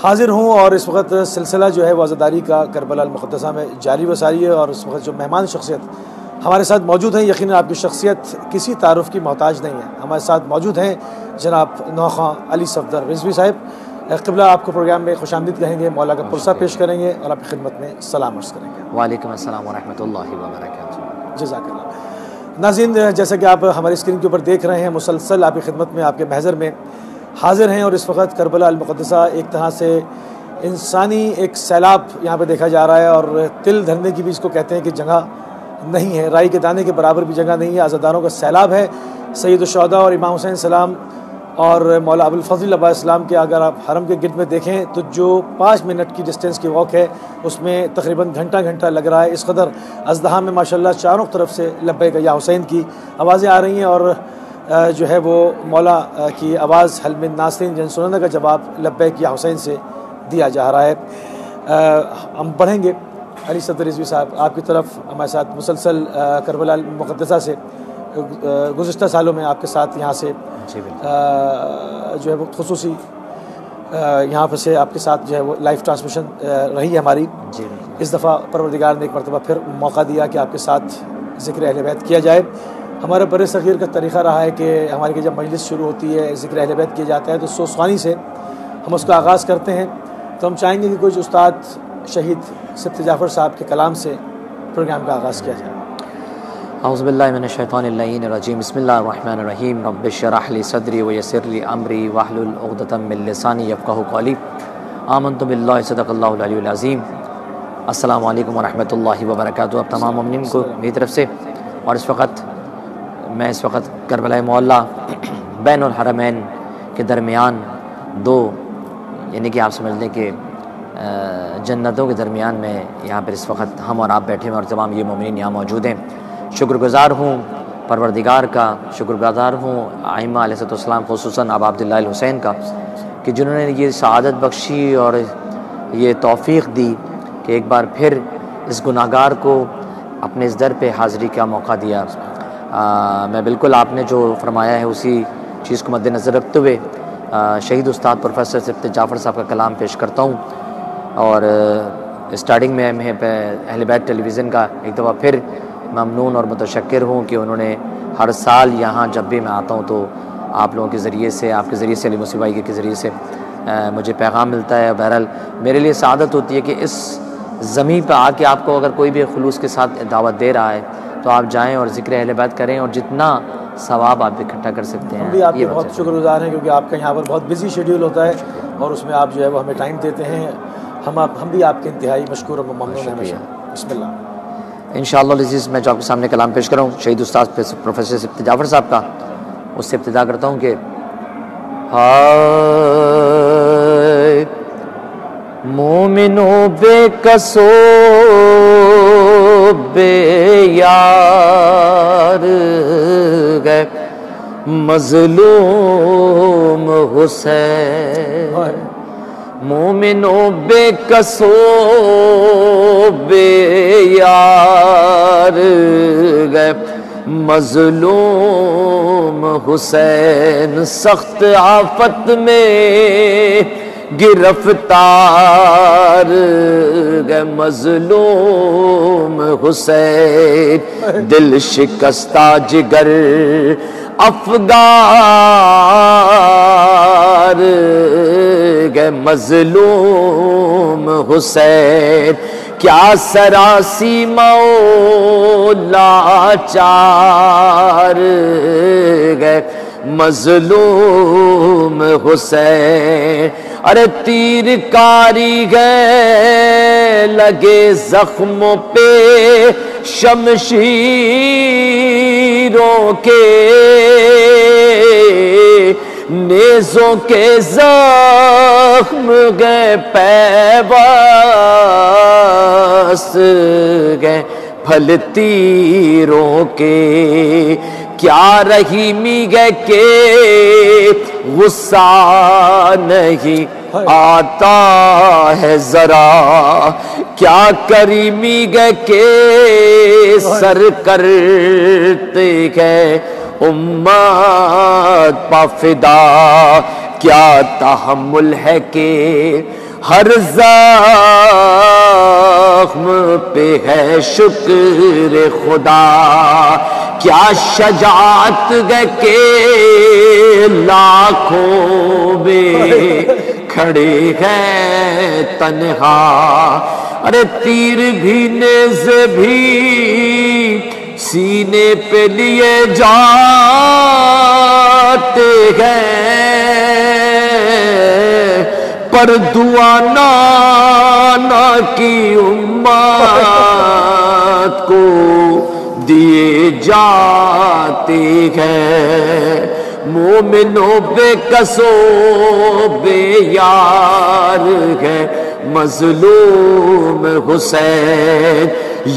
حاضر ہوں اور اس وقت سلسلہ جو ہے وہ عزاداری کا کربلا المقدسہ میں جاری و ساری ہے، اور اس وقت جو مہمان شخصیت ہمارے ساتھ موجود ہیں، یقیناً آپ کی شخصیت کسی تعارف کی محتاج نہیں ہے. ہمارے ساتھ موجود ہیں جناب نوخواں علی صفدر رضوی صاحب. قبلہ آپ کو پروگرام میں خوش آمدید کہیں گے، مولا کا پرسہ پیش کریں گے اور آپ کی خدمت میں سلام عرض کریں گے. وعلیکم السلام ورحمۃ اللہ وبرکاتہ. جزاک اللہ. ناظرین، جیسا کہ آپ ہماری اسکرین کے اوپر دیکھ رہے ہیں، مسلسل آپ کی خدمت میں آپ کے محضر میں حاضر ہیں، اور اس وقت کربلا المقدسہ ایک طرح سے انسانی ایک سیلاب یہاں پہ دیکھا جا رہا ہے، اور تل دھرنے کی بھی اس کو کہتے ہیں کہ جگہ نہیں ہے، رائی کے دانے کے برابر بھی جگہ نہیں ہے. عزاداروں کا سیلاب ہے. سید الشہداء اور امام حسین السلام اور مولا ابوالفضل علیہ السلام کے اگر آپ حرم کے گرد میں دیکھیں تو جو 5 منٹ کی ڈسٹینس کی واک ہے اس میں تقریباً گھنٹہ لگ رہا ہے. اس قدر ازدحام میں ماشاءاللہ چاروں طرف سے لبیک یا حسین کی آوازیں آ رہی ہیں، اور جو ہے وہ مولا کی آواز حل من ناصرین جن سننے کا جواب لبیک یا حسین سے دیا جا رہا ہے. ہم بڑھیں گے علی صفدر رضوی صاحب آپ کی طرف. ہمارے ساتھ مسلسل کربلا المقدسہ سے گزشتہ سالوں میں آپ کے ساتھ یہاں سے جو ہے وہ خصوصی یہاں پر سے آپ کے ساتھ جو ہے وہ لائیو ٹرانسمیشن رہی ہے ہماری. اس دفعہ پروردگار نے ایک مرتبہ پھر موقع دیا کہ آپ کے ساتھ ذکر اہل بیت کیا جائے. ہمارے بر صغیر کا طریقہ رہا ہے کہ ہماری جب مجلس شروع ہوتی ہے ذکر اہل بیت کیا جاتا ہے تو سوسوانی سے ہم اس کا آغاز کرتے ہیں. تو ہم چاہیں گے کہ کچھ استاد شہید سبت جعفر صاحب کے کلام سے پروگرام کا آغاز کیا جائے. اعوذ باللہ من الشیطان اللعین الرجیم. بسم اللہ الرحمن الرحیم. رب اشرح لی صدری ویسر لی امری واحلل عقدۃ من لسانی یفقہوا قولی. آمنت باللہ صدق اللہ العلی العظیم. السلام علیکم ورحمۃ اللہ وبرکاتہ. اب تمام مومنین کو میری طرف سے، اور میں اس وقت کربلا معلیٰ بین الحرمین کے درمیان دو، یعنی کہ آپ سمجھ لیں کہ جنتوں کے درمیان میں یہاں پر اس وقت ہم اور آپ بیٹھے ہیں، اور تمام یہ مومنین یہاں موجود ہیں. شکر گزار ہوں پروردگار کا، شکر گزار ہوں ائمہ علیہ السلام خصوصاً ابا عبداللہ الحسین کا کہ جنہوں نے یہ سعادت بخشی اور یہ توفیق دی کہ ایک بار پھر اس گناہگار کو اپنے اس در پہ حاضری کا موقع دیا. میں بالکل آپ نے جو فرمایا ہے اسی چیز کو مد نظر رکھتے ہوئے شہید استاد پروفیسر سبت جعفر صاحب کا کلام پیش کرتا ہوں. اور اسٹارٹنگ میں اہل بیت ٹیلی ویژن کا ایک دفعہ پھر ممنون اور متشکر ہوں کہ انہوں نے ہر سال یہاں جب بھی میں آتا ہوں تو آپ لوگوں کے ذریعے سے، آپ کے ذریعے سے، علی موسی بھائی کے ذریعے سے مجھے پیغام ملتا ہے. بہرحال میرے لیے سعادت ہوتی ہے کہ اس زمین پہ آ کے آپ کو اگر کوئی بھی خلوص کے ساتھ دعوت دے رہا ہے تو آپ جائیں اور ذکر اہل بیت کریں، اور جتنا ثواب آپ اکٹھا کر سکتے ہیں. ہم بھی آپ کے بہت شکر گزار ہیں کیونکہ آپ کا یہاں پر بہت بزی شیڈیول ہوتا ہے اور اس میں آپ جو ہے وہ ہمیں ٹائم دیتے ہیں. ہم بھی آپ کے انتہائی مشکور و ممنون ہیں. بسم اللہ. انشاءاللہ العزیز میں جو آپ کے سامنے کلام پیش کروں شہید استاد پروفیسر سبت جعفر صاحب کا، اس سے ابتدا کرتا ہوں کہ ہائے مومنو بے کسو بے یار گئے مظلوم حسین. مومنو بے کسو بے یار گئے مظلوم حسین. سخت آفت میں گرفتار گئے مظلوم حسین. دل شکستہ جگر افگار گئے مظلوم حسین. کیا سراسی مولا چار گئے مظلوم حسین. ارے تیر کاری گئے لگے زخموں پہ شمشیروں کے نیزوں کے زخم گئے پیوست گئے پھل تیروں کے. کیا رحیمی گئے کہ غصہ نہیں آتا ہے ذرا. کیا کریمی گئے کہ سر کرتے گئے امت پا فدا. کیا تحمل ہے کہ ہر زخم پہ ہے شکر خدا، کیا شجاعت ہے کہ لاکھوں میں کھڑے ہیں تنہا، ارے تیر بھی نیزے بھی سینے پہ لیے جاتے ہیں، پر دعا نانا کی امت کو دیے جاتے ہیں، مومنوں بے کسو بے یار ہے مظلوم حسین،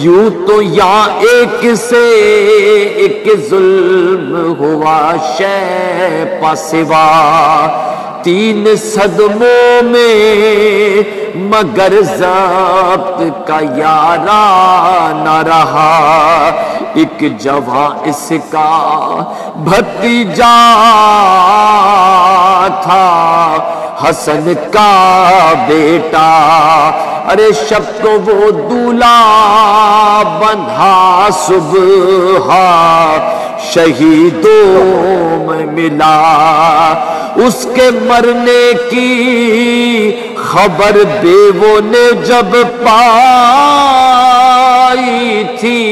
یوں تو یہاں ایک سے ایک ظلم ہوا شے پاسوا، 3 صدموں میں مگر ضبط کا یارانہ رہا، ایک جوان اس کا بھتیجا تھا حسن کا بیٹا، ارے شب کو وہ دولہا بندھا صبح شہیدوں میں ملا، اس کے مرنے کی خبر بیووں نے جب پائی تھی،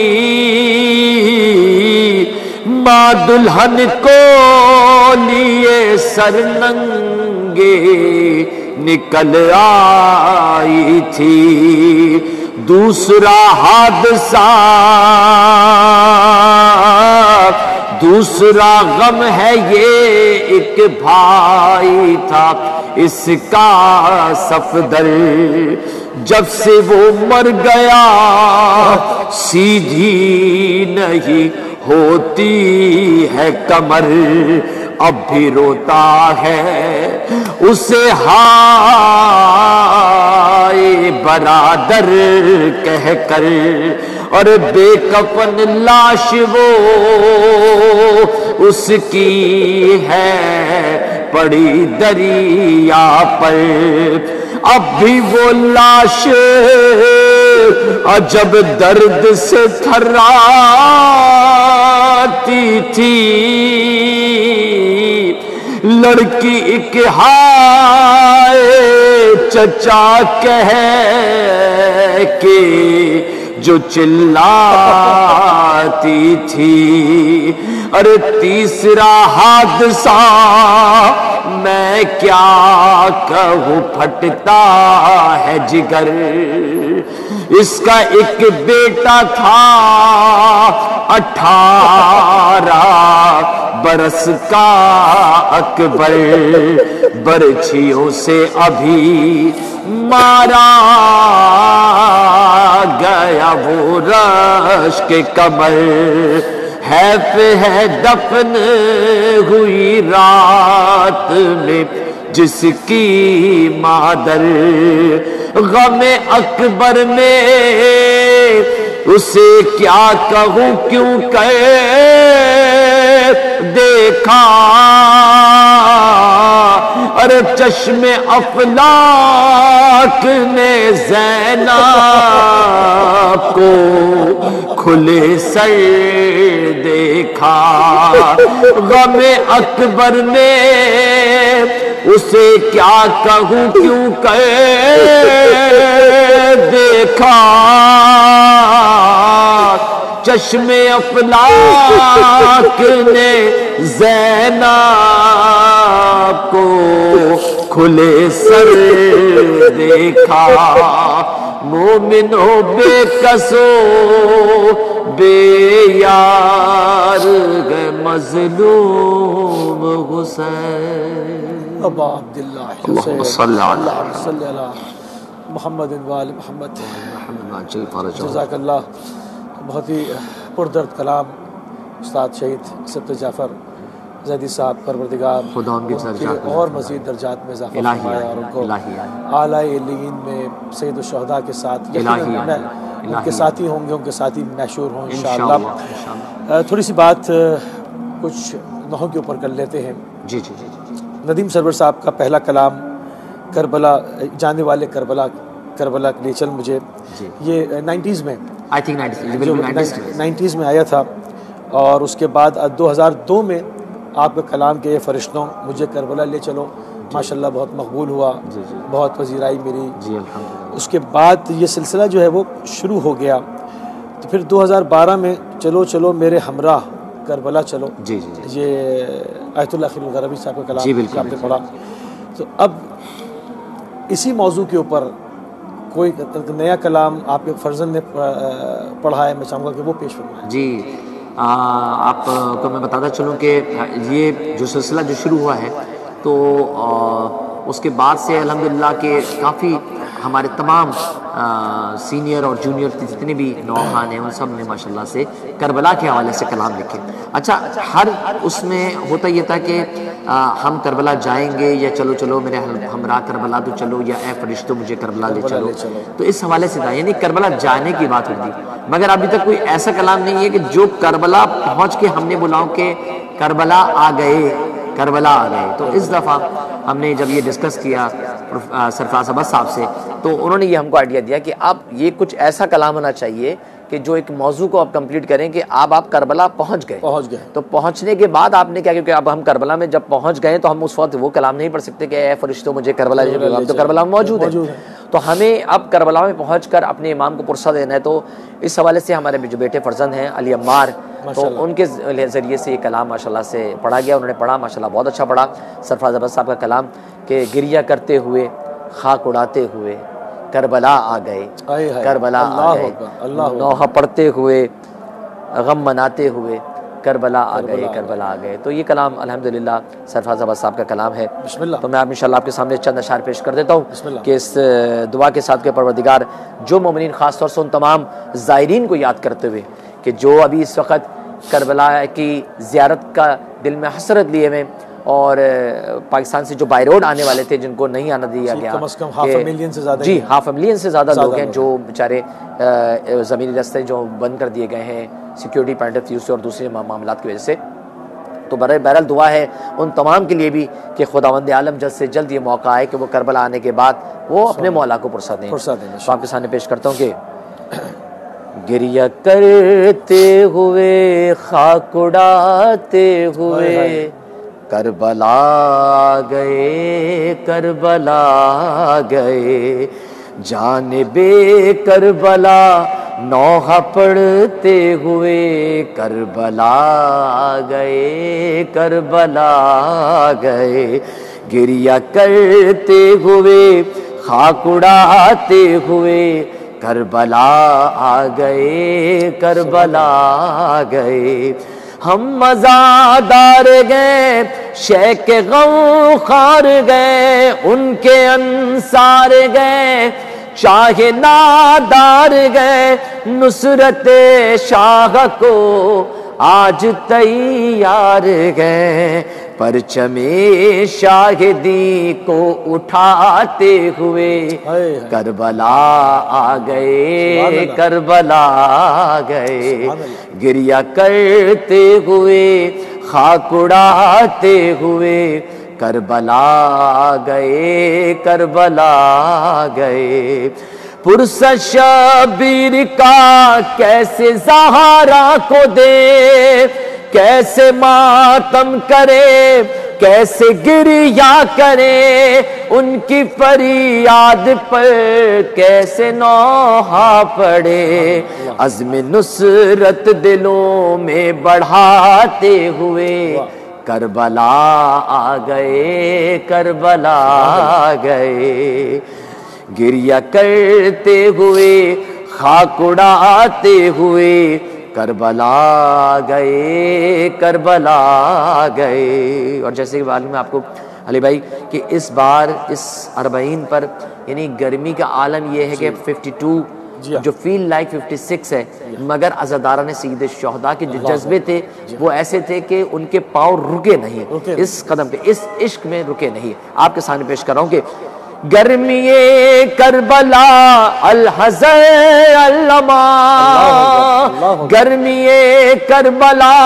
ماں دلہن کو لیے سرننگے نکل آئی تھی، دوسرا حادثہ دوسرا غم ہے یہ، ایک بھائی تھا اس کا صفدر، جب سے وہ مر گیا سیدھی نہیں ہوتی ہے کمر، اب بھی روتا ہے اسے ہائے برادر کہہ کر، اور بے کفن لاش وہ اس کی ہے پڑی دریا پر، اب بھی وہ لاش عجب درد سے تھراتی تھی، لڑکی ایک ہائے چچا کہہ کے جو چلاتی تھی، ارے تیسرا حادثہ میں کیا کہوں پھٹتا ہے جگر، اس کا ایک بیٹا تھا 18 برس کا اکبر، برچھیوں سے ابھی مارا گیا وہ رشک کمر، حیف ہے دفن ہوئی رات میں جس کی مادر، غم اکبر میں اسے کیا کہوں کیوں کہ دیکھا، ارے چشم افلاک نے زینب کو کھلے سر دیکھا، غم اکبر میں اسے کیا کہوں کیوں کہ دیکھا، چشم افلاک نے زینب کو کھلے سر دیکھا، مومنوں بے کسو بے یار گئے مظلوم حسین، ابا عبداللہ اللہم صلی اللہ صلی اللہ محمد وآل محمد، جزاک اللہ۔ بہت ہی پردرد کلام استاد شہید سبت جعفر زیدی صاحب، پروردگار خدا ان کی درجات اور مزید درجات میں اضافہ فرمائے اور ان کو اعلیٰ علیین میں سید الشہداء کے ساتھ ان کے ساتھی ہوں گے، ان کے ساتھی مشہور ہوں انشاءاللہ۔ تھوڑی سی بات کچھ نحو کے اوپر کر لیتے ہیں۔ جی جی جی۔ ندیم سرور صاحب کا پہلا کلام کربلا جانے والے کربلا کے لیے چل مجھے، یہ 90s میں آئی تھنک 90s میں آیا تھا، اور اس کے بعد 2002 میں آپ کے کلام کے فرشتوں مجھے کربلا لے چلو ماشاءاللہ بہت مقبول ہوا، بہت پذیرائی میری. اس کے بعد یہ سلسلہ جو ہے وہ شروع ہو گیا. تو پھر 2012 میں چلو چلو میرے ہمراہ کربلا چلو، یہ آیت اللہ خلیل الغربی صاحب کا کلام آپ نے پڑھا. تو اب اسی موضوع کے اوپر کوئی نیا کلام آپ کے فرزند نے پڑھا ہے، میں چاہوں گا کہ وہ پیش فرمائیں. جی آپ کو میں بتاتا چلوں کہ یہ جو سلسلہ جو شروع ہوا ہے تو اس کے بعد سے الحمدللہ کہ کافی ہمارے تمام سینئر اور جونیئر جتنے بھی نوخان ہیں ان سب نے ماشاءاللہ سے کربلا کے حوالے سے کلام لکھے. اچھا ہر اس میں ہوتا یہ تھا کہ ہم کربلا جائیں گے یا چلو چلو میرے ہمراہ کربلا تو چلو، یا اے فرشتوں مجھے کربلا لے چلو، تو اس حوالے سے تھا یعنی کربلا جانے کی بات ہوتی. مگر ابھی تک کوئی ایسا کلام نہیں ہے کہ جو کربلا پہنچ کے ہم نے بلاؤں کہ کربلا آ گئے، کربلا آ گئے. تو اس دفعہ ہم نے جب یہ ڈسکس کیا سرفراز عباس صاحب سے تو انہوں نے یہ ہم کو آئیڈیا دیا کہ اب یہ کچھ ایسا کلام ہونا چاہیے کہ جو ایک موضوع کو آپ کمپلیٹ کریں کہ آپ کربلا پہنچ گئے. تو پہنچنے کے بعد آپ نے کیا، کیونکہ اب ہم کربلا میں جب پہنچ گئے تو ہم اس وقت وہ کلام نہیں پڑھ سکتے کہ اے فرشتوں مجھے کربلا لے جاؤ، اب تو کربلا موجود ہے. تو ہمیں اب کربلا میں پہنچ کر اپنے امام کو پرسہ دینا ہے. تو اس حوالے سے ہمارے جو بیٹے فرزند ہیں علی عمار، تو ان کے ذریعے سے یہ کلام ماشاءاللہ سے پڑھا گیا. انہوں نے پڑھا ماشاءاللہ بہت اچھا پڑھا سرفراز عباس صاحب کا کلام کہ گریہ کرتے ہوئے خاک اڑاتے ہوئے کربلا آ گئے، کربلا آ گئے، نوحہ پڑھتے ہوئے غم مناتے ہوئے کربلا آ گئے، کربلا آ گئے. تو یہ کلام الحمدللہ سرفراز عباس صاحب کا کلام ہے. تو میں انشاءاللہ آپ کے سامنے چند اشعار پیش کر دیتا ہوں کہ اس دعا کے ساتھ کہ پروردگار جو مومنین خاص طور سے ان تمام زائرین کو یاد کرتے ہوئے کہ جو ابھی اس وقت کربلا کی زیارت کا دل میں حسرت لیے ہوئے اور پاکستان سے جو بائی روڈ آنے والے تھے جن کو نہیں آنا دیا گیا، کم از کم ہاف ملین سے زیادہ، جی ہاف ملین سے زیادہ لوگ ہیں جو بیچارے زمینی راستے جو بند کر دیے گئے ہیں سیکیورٹی پوائنٹ آف ویو سے اور دوسرے معاملات کی وجہ سے. تو بہرحال دعا ہے ان تمام کے لیے بھی کہ خداوند عالم جلد سے جلد یہ موقع آئے کہ وہ کربلا آنے کے بعد وہ اپنے مولا کو پرسہ دیں. تو آپ کے سامنے پیش کرتا ہوں کہ گریہ کرتے ہوئے خاک اڑاتے ہوئے کربلا گئے، کربلا گئے، جانب کربلا نوحہ پڑھتے ہوئے کربلا گئے، کربلا گئے، گریہ کرتے ہوئے خاک اڑاتے ہوئے کربلا آ گئے، کربلا گئے. ہم مزادار گئے، شیخ غم خار گئے، ان کے انصار گئے، چاہے نادار گئے، نصرت شاہ کو آج تیار گئے، پرچم شاہدی کو اٹھاتے ہوئے کربلا آ گئے، کربلا آ گئے، گریہ کرتے ہوئے خاک اڑاتے ہوئے کربلا آ گئے، کربلا آ گئے. پرسہ شبیر کا کیسے زہرا کو دے، کیسے ماتم کرے، کیسے گریہ کرے، ان کی فریاد پر کیسے نوحہ پڑے، عزم نصرت دلوں میں بڑھاتے ہوئے کربلا آ گئے، کربلا آ گئے، گریہ کرتے ہوئے خاک اڑاتے ہوئے کربلا گئے، کربلا گئے. اور جیسے کہ معلوم ہے آپ کو علی بھائی کہ اس بار اس 40 پر یعنی گرمی کا عالم یہ ہے کہ 52 جو فیل لائک 56 ہے، مگر عزاداران سید الشہداء کے جو جذبے تھے وہ ایسے تھے کہ ان کے پاؤں رکے نہیں، اس قدم پہ اس عشق میں رکے نہیں. آپ کے سامنے پیش کر رہا ہوں کہ گرمی کربلا الحزن علما، گرمی کربلا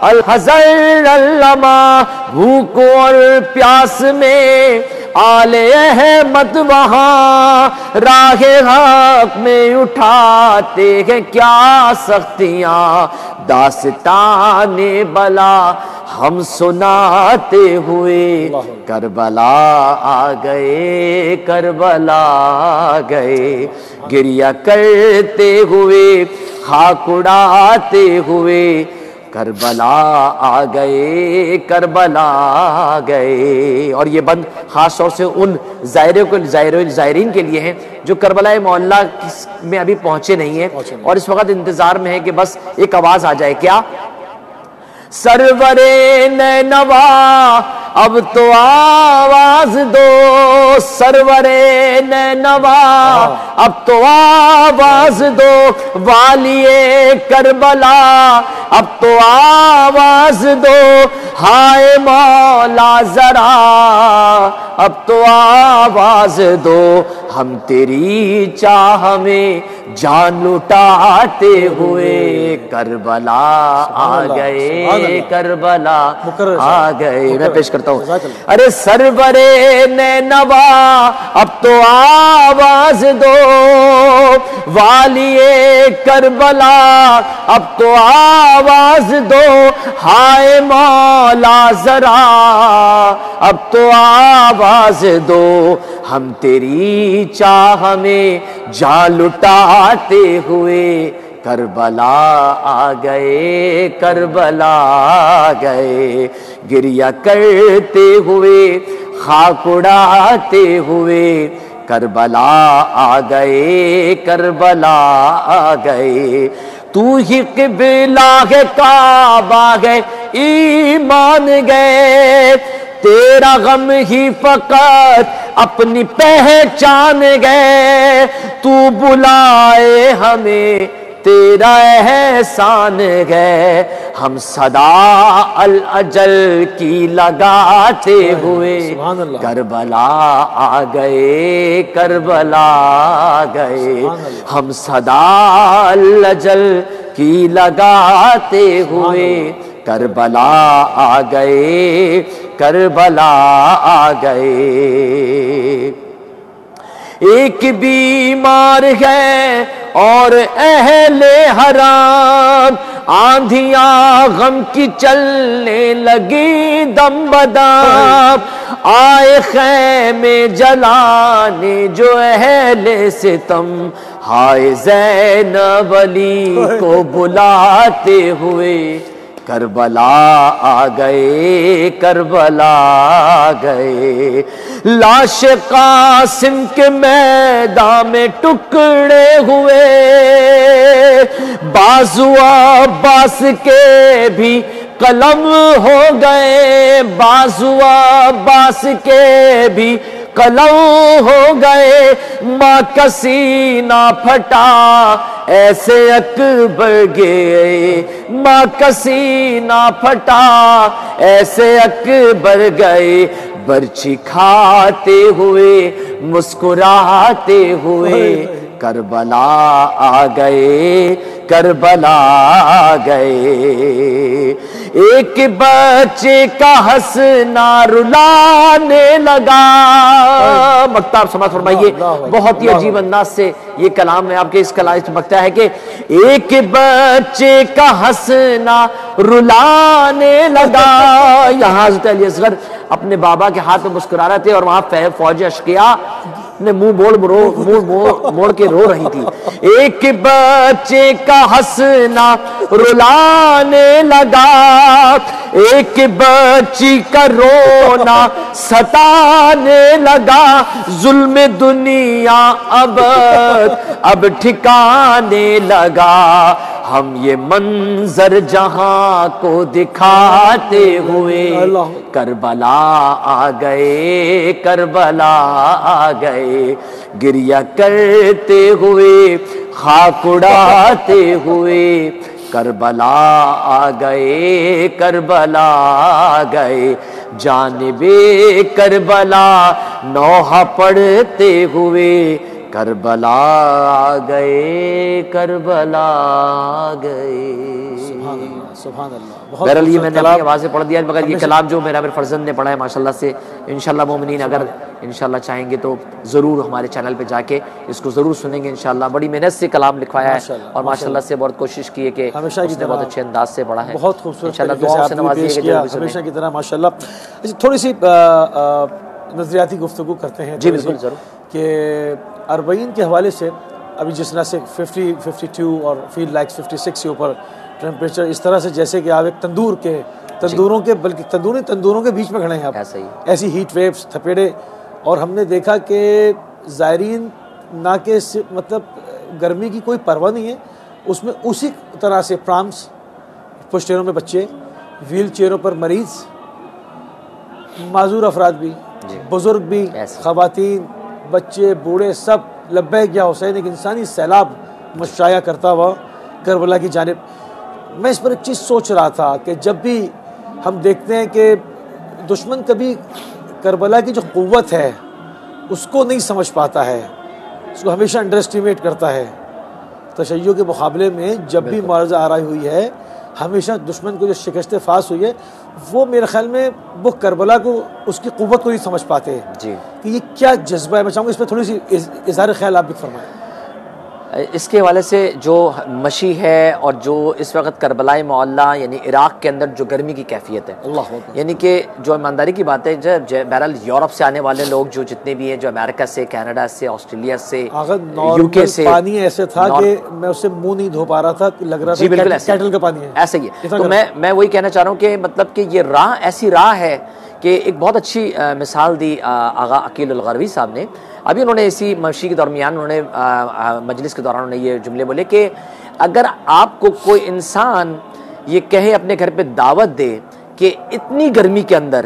الحزن علما، بھوک اور پیاس میں آل احمد وہاں راہ حق میں اٹھاتے ہیں کیا سختیاں، داستان بلا ہم سناتے ہوئے کربلا آ گئے، کربلا آ گئے، گریہ کرتے ہوئے خاک اڑاتے ہوئے کربلا آ گئے، کربلا آ گئے۔ اور یہ بند خاص طور سے ان زائرین کے لیے ہیں جو کربلا معلیٰ میں ابھی پہنچے نہیں ہیں اور اس وقت انتظار میں ہے کہ بس ایک آواز آ جائے، کیا؟ سرور نینوا اب تو آواز دو، سرور نینوا اب تو آواز دو، والی کربلا اب تو آواز دو، ہائے مولا ذرا اب تو آواز دو، ہم تیری چاہ میں جان لٹاتے ہوئے کربلا آ گئے، کربلا آ گئے۔ میں پیش کرتا ہوں، ارے سرور نینوا اب تو آواز دو، والی کربلا اب تو آواز دو، ہائے مولا ذرا اب تو آواز دو، ہم تیری چاہ میں جان لٹاتے ہوئے کربلا آ گئے، کربلا آ گئے، گریہ کرتے ہوئے خاک اڑاتے ہوئے کربلا آ گئے، کربلا آ گئے۔ تو ہی قبلہ ہے، کعبہ ہے، ایمان گئے، تیرا غم ہی فقط اپنی پہچان گئے، تو بلائے ہمیں تیرا احسان گئے، ہم صدا الاجل کی لگاتے ہوئے کربلا آ گئے، کربلا آ گئے، ہم صدا الاجل کی لگاتے ہوئے کربلا آ گئے، کربلا آ گئے۔ ایک بیمار ہے اور اہل حرام، آندھیاں غم کی چلنے لگی دم بدم، آئے خیمے جلانے جو اہل ستم، ہائے زینب علی کو بلاتے ہوئے کربلا آ گئے، کربلا آ گئے۔ لاش قاسم کے میدان میں ٹکڑے ہوئے، بازو عباس کے بھی قلم ہو گئے، بازو عباس کے بھی قلم ہو گئے، ماں کا سینہ پھٹا ایسے اکبر گئے، ماں کا سینہ پھٹا ایسے اکبر گئے، برچھی کھاتے ہوئے مسکراتے ہوئے کربلا آ گئے، کربلا آ گئے۔ ایک بچے کا ہنسنا رلانے لگا، مکتاب سماعت فرمائیے، بہت ہی عجیب انداز سے یہ کلام ہے آپ کے، اس کلام سے مکتا ہے کہ ایک بچے کا ہنسنا رلانے لگا۔ یہاں حضرت علی اصغر اپنے بابا کے ہاتھ میں مسکرا رہے تھے اور وہاں فوج اشقیاء نے منہ موڑ کے رو رہی تھی۔ ایک بچے کا ہنسنا رلانے لگا، ایک بچی کا رونا ستانے لگا، ظلم دنیا اب ٹھکانے لگا، ہم یہ منظر جہاں کو دکھاتے ہوئے کربلا آ گئے، کربلا آ گئے، گریہ کرتے ہوئے خاک اڑاتے ہوئے کربلا آ گئے، کربلا آ گئے، جانب کربلا نوحہ پڑھتے ہوئے کربلا آ گئے، کربلا آ گئے۔ سبحان اللہ۔ بہرحال یہ میں نے اپنی آواز سے پڑھ دیا، مگر یہ کلام جو میرا فرزند نے پڑھا ہے ماشاءاللہ سے، انشاءاللہ مومنین اگر انشاءاللہ چاہیں گے تو ضرور ہمارے چینل پہ جا کے اس کو ضرور سنیں گے انشاءاللہ۔ بڑی محنت سے کلام لکھوایا ہے اور ماشاءاللہ سے بہت کوشش کی ہے کہ اس نے بہت اچھے انداز سے پڑھا ہے، بہت خوبصورت انشاءاللہ دعاؤں سے نوازیے گا ہمیشہ کی طرح ماشاءاللہ۔ تھوڑی سی نظریاتی گفتگو کرتے ہیں جی بالکل ضرور، کہ 40 کے حوالے سے ابھی جس طرح سے 50 52 اور فیل لائک 56 کے اوپر ٹیمپریچر، اس طرح سے جیسے کہ آپ ایک تندوروں کے بلکہ تندوروں کے بیچ میں کھڑے ہیں آپ، ایسی ہیٹ ویوز تھپیڑے، اور ہم نے دیکھا کہ زائرین نہ کہ مطلب گرمی کی کوئی پرواہ نہیں ہے، اس میں اسی طرح سے پرامس، پشتیروں میں بچے، ویل چیئروں پر مریض، معذور افراد بھی، بزرگ بھی، خواتین، بچے، بوڑھے، سب لبیک یا حسین ایک انسانی سیلاب مشایا کرتا ہوا کربلا کی جانب۔ میں اس پر ایک چیز سوچ رہا تھا کہ جب بھی ہم دیکھتے ہیں کہ دشمن کبھی کربلا کی جو قوت ہے اس کو نہیں سمجھ پاتا ہے، اس کو ہمیشہ انڈر اسٹیمیٹ کرتا ہے، تشیع کے مقابلے میں جب بھی معرضہ آرائی ہوئی ہے ہمیشہ دشمن کو جو شکست فاس ہوئی ہے وہ میرے خیال میں وہ کربلا کو اس کی قوت کو نہیں سمجھ پاتے جی کہ یہ کیا جذبہ ہے۔ میں چاہوں گا اس پہ تھوڑی سی اظہار خیال آپ بھی فرمائیں۔ اس کے حوالے سے جو مشی ہے اور جو اس وقت کربلائے معلیٰ یعنی عراق کے اندر جو گرمی کی کیفیت ہے، یعنی کہ جو ایمانداری کی بات ہے، بہرحال یورپ سے آنے والے لوگ جو جتنے بھی ہیں، جو امریکہ سے، کینیڈا سے، آسٹریلیا سے، یو کے سے، پانی ایسے تھا کہ میں اسے منہ نہیں دھو پا رہا تھا، لگ رہا تھا کیٹل کا پانی ہے، ایسا ہی ہے۔ تو میں وہی کہنا چاہ رہا ہوں کہ مطلب کہ یہ راہ ایسی راہ ہے کہ ایک بہت اچھی مثال دی آغا عقیل الغروی صاحب نے۔ ابھی انہوں نے اسی مشی کے درمیان انہوں نے مجلس کے دوران انہوں نے یہ جملے بولے کہ اگر آپ کو کوئی انسان یہ کہے اپنے گھر پہ دعوت دے کہ اتنی گرمی کے اندر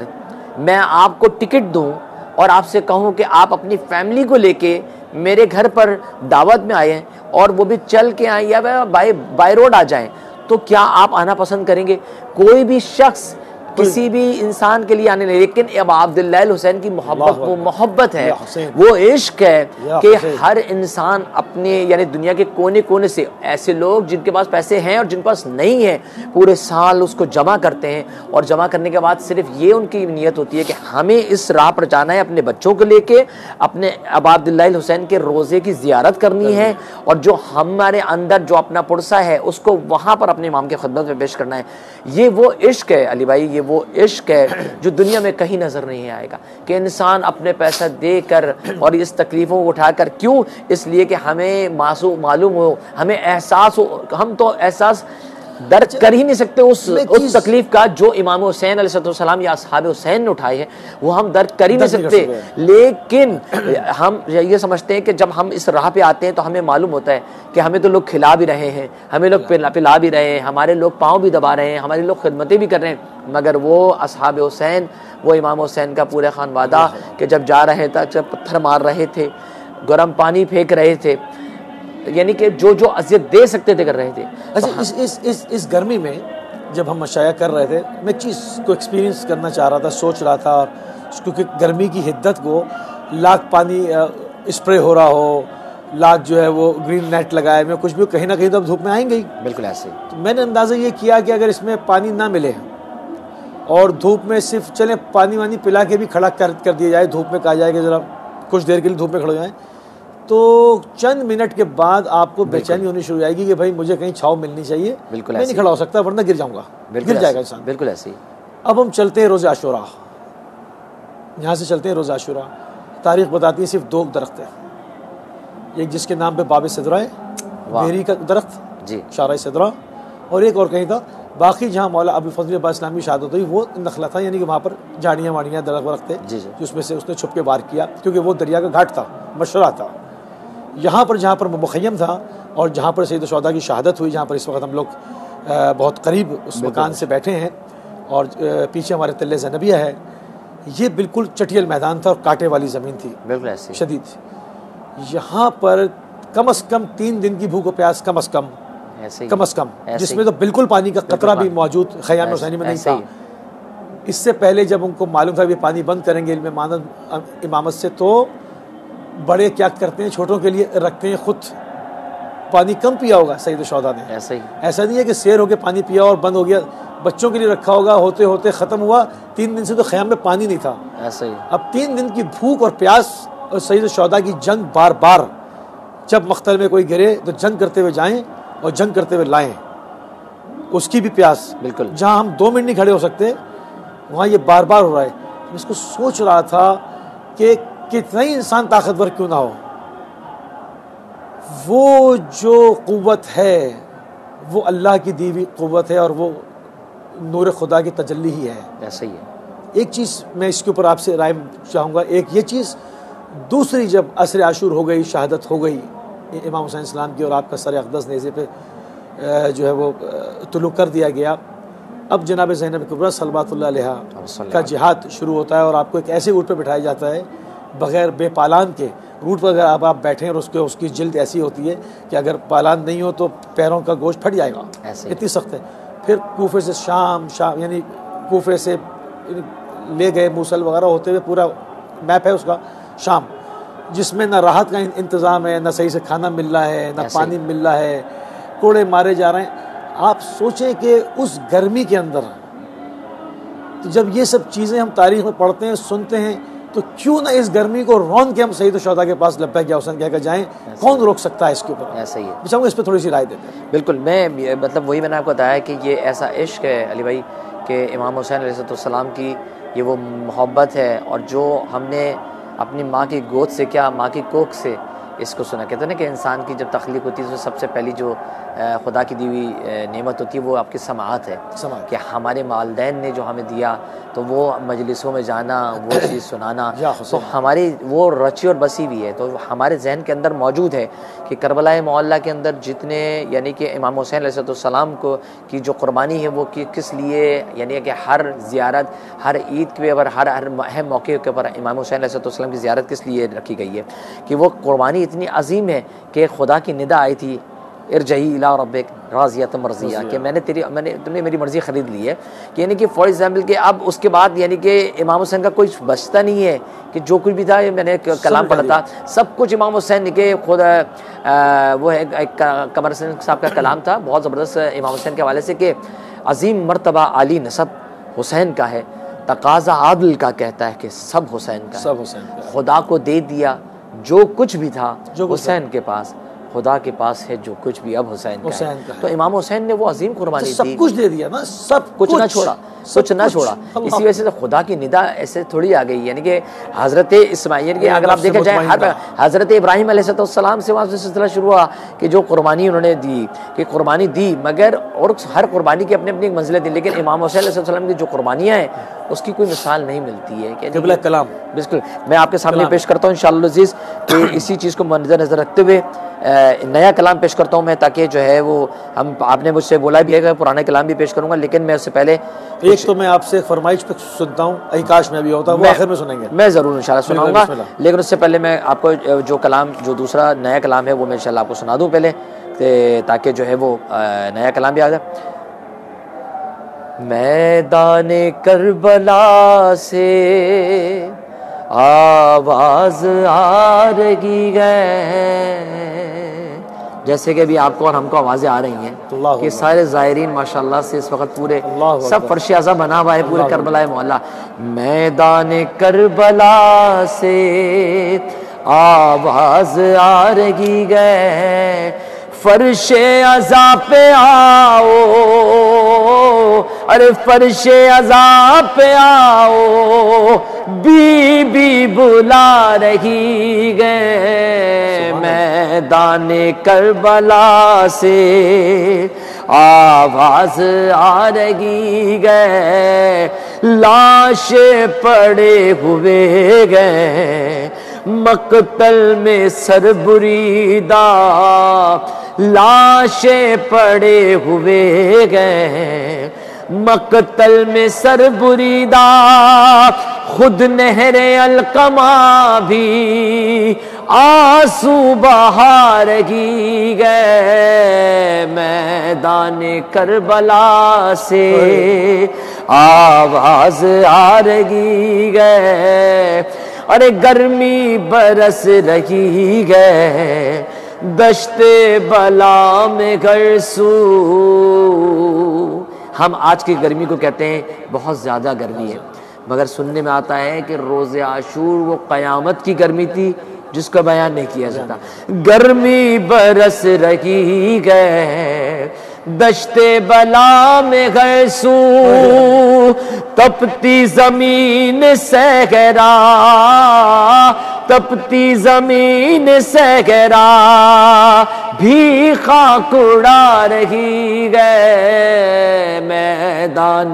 میں آپ کو ٹکٹ دوں اور آپ سے کہوں کہ آپ اپنی فیملی کو لے کے میرے گھر پر دعوت میں آئیں اور وہ بھی چل کے آئیں یا بائی روڈ آ جائیں، تو کیا آپ آنا پسند کریں گے؟ کوئی بھی شخص کسی بھی انسان کے لیے آنے نہیں، لیکن اب عبداللہ الحسین کی محبت وہ محبت ہے، وہ عشق ہے کہ ہر انسان اپنے یعنی دنیا کے کونے کونے سے ایسے لوگ جن کے پاس پیسے ہیں اور جن کے پاس نہیں ہیں پورے سال اس کو جمع کرتے ہیں، اور جمع کرنے کے بعد صرف یہ ان کی نیت ہوتی ہے کہ ہمیں اس راہ پر جانا ہے، اپنے بچوں کو لے کے اپنے اب عبداللہ الحسین کے روزے کی زیارت کرنی ہے، اور جو ہمارے اندر جو اپنا پرسہ ہے اس کو وہاں پر اپنے امام کی خدمت میں پیش کرنا ہے۔ یہ وہ عشق ہے علی بھائی، یہ وہ عشق ہے جو دنیا میں کہیں نظر نہیں آئے گا کہ انسان اپنے پیسہ دے کر اور اس تکلیفوں کو اٹھا کر، کیوں؟ اس لیے کہ ہمیں معلوم ہو، ہمیں احساس ہو، ہم تو احساس درک کر ہی نہیں سکتے اس تکلیف کا جو امام حسین علیہ السلام یا اصحاب حسین نے اٹھائی ہے، وہ ہم درک کر ہی نہیں سکتے، لیکن ہم یہ سمجھتے ہیں کہ جب ہم اس راہ پہ آتے ہیں تو ہمیں معلوم ہوتا ہے کہ ہمیں تو لوگ کھلا بھی رہے ہیں، ہمیں لوگ پلا بھی رہے ہیں، ہمارے لوگ پاؤں بھی دبا رہے ہیں، ہمارے لوگ خدمتیں بھی کر رہے ہیں، مگر وہ اصحاب حسین، وہ امام حسین کا پورے خانوادہ کہ جب جا رہے تھے، جب پتھر مار رہے تھے، گرم پانی پھینک رہے تھے، یعنی کہ جو اذیت دے سکتے تھے کر رہے تھے۔ اچھا اس گرمی میں جب ہم مشایا کر رہے تھے، میں چیز کو ایکسپیرینس کرنا چاہ رہا تھا، سوچ رہا تھا، کیونکہ گرمی کی حدت کو لاکھ پانی اسپرے ہو رہا ہو، لاکھ جو ہے وہ گرین نیٹ لگائے میں کچھ بھی، کہیں نہ کہیں تو اب دھوپ میں آئیں گے۔ بالکل ایسے تو میں نے اندازہ یہ کیا کہ اگر اس میں پانی نہ ملے اور دھوپ میں صرف چلیں پانی وانی پلا کے بھی کھڑا کر دیا جائے، دھوپ میں کہا جائے کہ ذرا کچھ دیر کے لیے دھوپ میں کھڑے ہو جائیں، تو چند منٹ کے بعد آپ کو بے چینی ہونی شروع ہو جائے گی کہ بھائی مجھے کہیں چھاؤں ملنی چاہیے، میں نہیں کھڑا ہو سکتا ورنہ گر جاؤں گا، گر جائے گا انسان۔ بالکل ایسے ہی۔ اب ہم چلتے ہیں روز عاشوراء، یہاں سے چلتے ہیں روز عاشوراء۔ تاریخ بتاتی ہے صرف 2 درخت ہیں، ایک جس کے نام پہ باب صدرہ ہے، بیری کا درخت جی، شارع صدرہ، اور ایک اور کہیں تھا، باقی جہاں مولا ابو الفضل عباس اسلامی کی شہادت ہوئی وہ نخلا تھا، یعنی کہ وہاں پر جھاڑیاں واڑیاں درخت تھے، جس میں سے اس نے چھپ کے وار کیا کیونکہ وہ دریا کا گھاٹ تھا، مشرہ تھا۔ یہاں پر جہاں پر مخیم تھا اور جہاں پر سید الشہداء کی شہادت ہوئی، جہاں پر اس وقت ہم لوگ بہت قریب اس مکان سے بیٹھے ہیں اور پیچھے ہمارے تلے زینبیہ ہے، یہ بالکل چٹیل میدان تھا اور کانٹے والی زمین تھی، بالکل ایسے شدید۔ یہاں پر کم از کم 3 دن کی بھوک و پیاس کم از کم، جس میں تو بالکل پانی کا قطرہ بھی موجود خیام حسینی میں نہیں تھا۔ اس سے پہلے جب ان کو معلوم تھا کہ پانی بند کریں گے علم امامت سے، تو بڑے کیا کرتے ہیں چھوٹوں کے لیے رکھتے ہیں، خود پانی کم پیا ہوگا سید الشہداء نے، ایسا نہیں ہے کہ سیر ہو کے پانی پیا اور بند ہو گیا، بچوں کے لیے رکھا ہوگا، ہوتے ہوتے ختم ہوا، 3 دن سے تو خیام میں پانی نہیں تھا، ایسا ہی اب 3 دن کی بھوک اور پیاس اور سید الشہداء کی جنگ، بار بار جب مقتل میں کوئی گرے تو جنگ کرتے ہوئے جائیں اور جنگ کرتے ہوئے لائیں، اس کی بھی پیاس، بالکل جہاں ہم 2 منٹ نہیں کھڑے ہو سکتے وہاں یہ بار بار ہو رہا ہے۔ میں اس کو سوچ رہا تھا کہ کتنا ہی انسان طاقتور کیوں نہ ہو، وہ جو قوت ہے وہ اللہ کی دی ہوئی قوت ہے اور وہ نور خدا کی تجلی ہی ہے۔ ایسا ہی ہے۔ ایک چیز میں اس کے اوپر آپ سے رائے چاہوں گا، ایک یہ چیز، دوسری جب عصر عاشور ہو گئی، شہادت ہو گئی امام حسین السلام کی اور آپ کا سر اقدس نیزے پہ جو ہے وہ طلوع کر دیا گیا، اب جناب زینب کبریٰ صلوات اللہ علیہ کا جہاد شروع ہوتا ہے اور آپ کو ایک ایسے اونٹ پہ بٹھایا جاتا ہے بغیر بے پالان کے، اونٹ پر اگر آپ بیٹھیں اور اس کی جلد ایسی ہوتی ہے کہ اگر پالان نہیں ہو تو پیروں کا گوشت پھٹ جائے گا، اتنی سخت ہے۔ پھر کوفے سے شام یعنی کوفے سے لے گئے موصل وغیرہ ہوتے ہوئے، پورا میپ ہے اس کا شام، جس میں نہ راحت کا انتظام ہے، نہ صحیح سے کھانا مل رہا ہے، نہ پانی مل رہا ہے، کوڑے مارے جا رہے ہیں۔ آپ سوچیں کہ اس گرمی کے اندر تو جب یہ سب چیزیں ہم تاریخ میں پڑھتے ہیں، سنتے ہیں، تو کیوں نہ اس گرمی کو رون کے ہم سید الشہداء کے پاس لبیک یا حسین کہہ کر جائیں، کون روک سکتا ہے اس کے اوپر؟ ایسا ہی ہے۔ چاہوں گا اس پہ تھوڑی سی رائے دیتے ہیں۔ بالکل، میں مطلب وہی میں نے آپ کو بتایا کہ یہ ایسا عشق ہے علی بھائی کہ امام حسین علیہ السلام کی یہ وہ محبت ہے، اور جو ہم نے اپنی ماں کی گود سے کیا ماں کی کوکھ سے اس کو سنا، کہتے ہیں نا کہ انسان کی جب تخلیق ہوتی ہے تو سب سے پہلی جو خدا کی دی ہوئی نعمت ہوتی ہے وہ آپ کی سماعت ہے، کہ ہمارے والدین نے جو ہمیں دیا تو وہ مجلسوں میں جانا، وہ چیز سنانا، تو ہماری وہ رچی اور بسی بھی ہے، تو ہمارے ذہن کے اندر موجود ہے کہ کربلا معلیٰ کے اندر جتنے یعنی کہ امام حسین علیہ السلام کو کی جو قربانی ہے وہ کس لیے، یعنی کہ ہر زیارت، ہر عید کے اوپر، ہر اہم موقع کے اوپر امام حسین علیہ السلام کی زیارت کس لیے رکھی گئی ہے کہ وہ قربانی اتنی عظیم ہے کہ خدا کی ندا آئی تھی، ارجعی الی ربک راضیۃ مرضیہ، کہ تم نے میری مرضی خرید لی ہے، کہ یعنی کہ فار ایگزامپل کہ اب اس کے بعد یعنی کہ امام حسین کا کوئی بچتا نہیں ہے کہ جو کچھ بھی تھا، میں نے کلام پڑھا تھا سب کچھ امام حسین کے خود وہ ہے قمر حسین صاحب کا کلام تھا بہت زبردست امام حسین کے حوالے سے کہ عظیم مرتبہ عالی نسب حسین کا ہے، تقاضا عادل کا کہتا ہے کہ سب حسین کا ہے، خدا کو دے دیا جو کچھ بھی تھا حسین کے پاس، خدا کے پاس ہے جو کچھ بھی اب حسین کا ہے۔ تو امام حسین نے وہ عظیم قربانی دی، سب کچھ دے دیا نا، سب کچھ نہ چھوڑا، کچھ نہ چھوڑا۔ اسی وجہ سے خدا کی ندا ایسے تھوڑی آ گئی، یعنی کہ حضرت اسماعیل کے اگر آپ دیکھا جائے حضرت ابراہیم علیہ السلام سے وہاں سے سلسلہ شروع ہوا کہ جو قربانی انہوں نے دی، کہ قربانی دی، مگر اور ہر قربانی کی اپنی اپنی منزلیں دی، لیکن امام حسین علیہ السلام کی جو قربانیاں ہیں اس کی کوئی مثال نہیں ملتی ہے۔ قبلہ کلام بالکل میں آپ کے سامنے پیش کرتا ہوں انشاءاللہ العزیز کہ اسی چیز کو مد نظر رکھتے ہوئے نیا کلام پیش کرتا ہوں میں، تاکہ جو ہے وہ آپ نے مجھ سے بولا بھی ہے پرانا کلام بھی پیش کروں گا، لیکن میں اس سے پہلے ایک تو میں آپ سے فرمائش پہ سنتا ہوں، کاش میں بھی ہوتا ہے، وہ آخر میں سنیں گے، میں ضرور انشاءاللہ سناؤں گا، لیکن اس سے پہلے میں آپ کو جو دوسرا نیا کلام ہے وہ میں انشاءاللہ آپ کو سنا دوں پہلے، تاکہ جو ہے وہ نیا کلام بھی آ جائے۔ میدان کربلا سے آواز آ رہی ہے، جیسے کہ ابھی آپ کو اور ہم کو آوازیں آ رہی ہیں کہ سارے زائرین ماشاءاللہ سے اس وقت پورے سب فرش اعظم بنا ہوا ہے پورے کربلا معلیٰ۔ میدان کربلا سے آواز آ رہی ہے، فرش اعظم پہ آؤ، ارے فرش اعظم پہ آؤ، بی بی بلا رہی گئے، میدان کربلا سے آواز آ رہی گئے، لاش پڑے ہوئے گئے مقتل میں سر بریدہ، لاشیں پڑے ہوئے گئے مقتل میں سر بریدہ، خود نہر القما بھی آنسو بہا رہی گئے، میدان کربلا سے آواز آ رہی گئے، ارے گرمی برس رہی ہے دشت بلا میں گر سو. ہم آج کی گرمی کو کہتے ہیں بہت زیادہ گرمی ہے، مگر سننے میں آتا ہے کہ روز عاشور وہ قیامت کی گرمی تھی جس کا بیان نہیں کیا جاتا. گرمی برس رہی ہے دشت بلا میں گر سو، تپتی زمین صحرا، تپتی زمین صحرا بھی خاک اڑا رہی ہے. میدان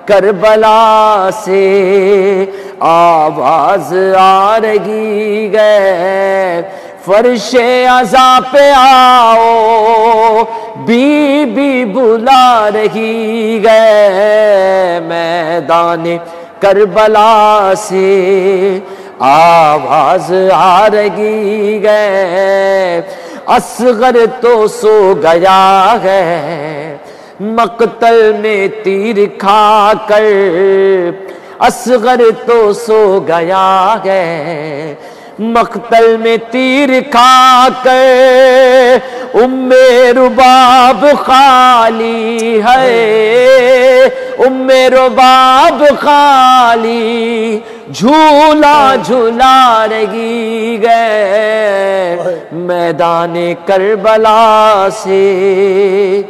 کربلا سے آواز آ رہی ہے، فرش عزا پہ آؤ بی بی بلا رہی ہے. میدان کربلا سے آواز آ رہی ہے. اصغر تو سو گیا ہے مقتل میں تیر کھا کر، اصغر تو سو گیا ہے مقتل میں تیر کھا کر. ام رباب خالی ہے، ام رباب خالی جھولا جھولا رہی گئے. میدان کربلا سے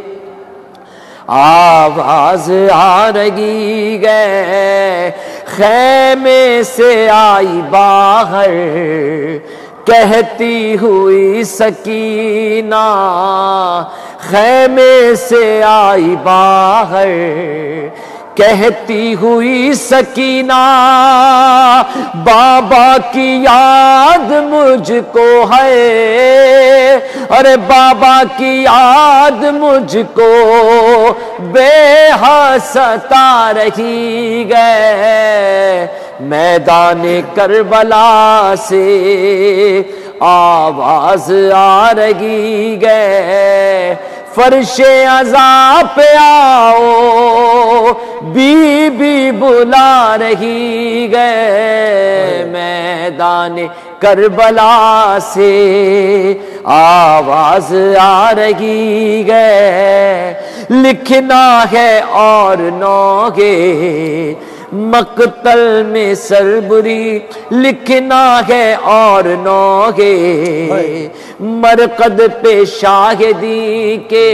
آواز آ رہی ہے، خیمے سے آئی باہر کہتی ہوئی سکینہ، خیمے سے آئی باہر کہتی ہوئی سکینہ. بابا کی یاد مجھ کو ہے، ارے بابا کی یاد مجھ کو بے حد ستا رہی ہے. میدان کربلا سے آواز آ رہی ہے، فرش عزا پہ آؤ بی بی بلا رہی ہے. میدان کربلا سے آواز آ رہی ہے، لکھنا ہے اور نوگے مقتل میں سربری، لکھنا ہے اور نوگے مرقد پہ شاہدی کے،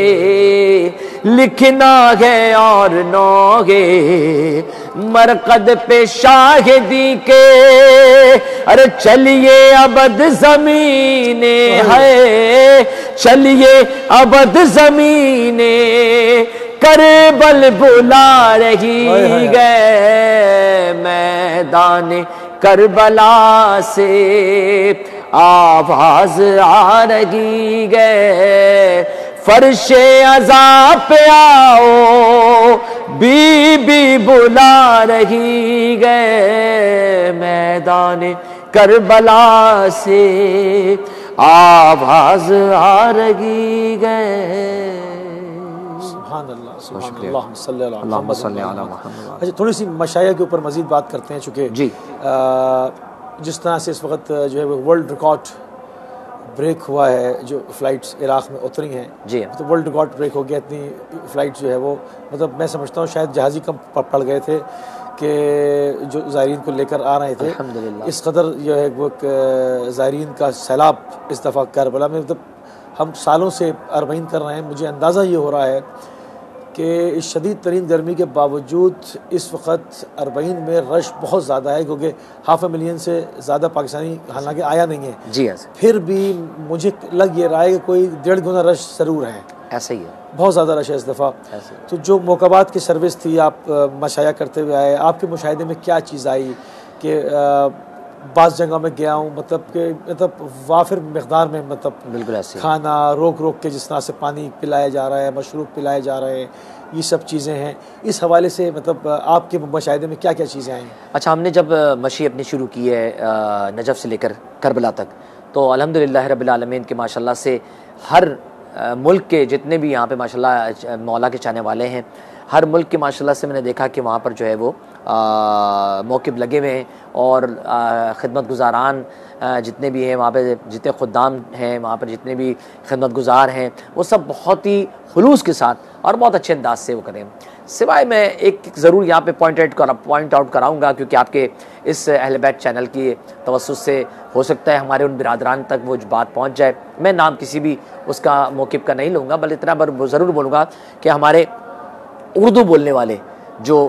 لکھنا ہے اور نوگے مرقد پہ شاہدی کے. ارے چلیے ابد زمین ہے، چلیے ابد زمین کربل بلا رہی ہے. میدان کربلا سے آواز آ رہی ہے، فرش عزا پہ آؤ بی بی بلا رہی ہے. میدان کربلا سے آواز آ رہی ہے. سبحان اللہ، سبحان اللہ، صلی اللہ اللہم صلی علی محمد. اچھا، تھوڑی سی مشائع کے اوپر مزید بات کرتے ہیں، چونکہ جی جس طرح سے اس وقت جو ہے وہ ورلڈ ریکارڈ بریک ہوا ہے، جو فلائٹس عراق میں اتری ہیں، جی تو ورلڈ ریکارڈ بریک ہو گیا. اتنی فلائٹ جو ہے وہ مطلب میں سمجھتا ہوں شاید جہازی کم پڑ گئے تھے کہ جو زائرین کو لے کر آ رہے تھے. الحمدللہ اس قدر جو ہے وہ زائرین کا سیلاب اس دفعہ کربلا میں، مطلب ہم سالوں سے اربعین کر رہے ہیں. مجھے اندازہ یہ ہو رہا ہے کہ اس شدید ترین گرمی کے باوجود اس وقت اربعین میں رش بہت زیادہ ہے، کیونکہ 500,000 سے زیادہ پاکستانی حالانکہ آیا نہیں ہے، جی پھر بھی مجھے لگ یہ رہا ہے کہ کوئی 1.5 گنا رش ضرور ہے. ایسا ہی ہے، بہت زیادہ رش ہے اس دفعہ. ایسا ہی. تو جو موقعات کی سروس تھی، آپ مشاہدہ کرتے ہوئے آئے، آپ کے مشاہدے میں کیا چیز آئی کہ بعض جگہ میں گیا ہوں مطلب وافر مقدار میں مطلب بالکل ایسے کھانا روک روک کے جس طرح سے پانی پلایا جا رہا ہے، مشروب پلائے جا رہے ہیں، یہ سب چیزیں ہیں. اس حوالے سے مطلب آپ کے مشاہدے میں کیا کیا چیزیں آئیں؟ اچھا، ہم نے جب مشی اپنی شروع کی ہے نجف سے لے کر کربلا تک، تو الحمدللہ رب العالمین کے ماشاءاللہ سے ہر ملک کے جتنے بھی یہاں پہ ماشاءاللہ مولا کے چاہنے والے ہیں، ہر ملک کے ماشاءاللہ سے میں نے دیکھا کہ وہاں پر جو ہے وہ موقف لگے ہوئے ہیں، اور خدمت گزاران جتنے بھی ہیں وہاں پہ، جتنے خدام ہیں وہاں پر، جتنے بھی خدمت گزار ہیں، وہ سب بہت ہی خلوص کے ساتھ اور بہت اچھے انداز سے وہ کریں۔ سوائے میں ایک ضرور یہاں پہ پوائنٹ آؤٹ کراؤں گا، کیونکہ آپ کے اس اہل بیت چینل کی توسط سے ہو سکتا ہے ہمارے ان برادران تک وہ بات پہنچ جائے۔ میں نام کسی بھی اس کا موقف کا نہیں لوں گا، بلکہ اتنا ضرور بولوں گا کہ ہمارے اردو بولنے والے جو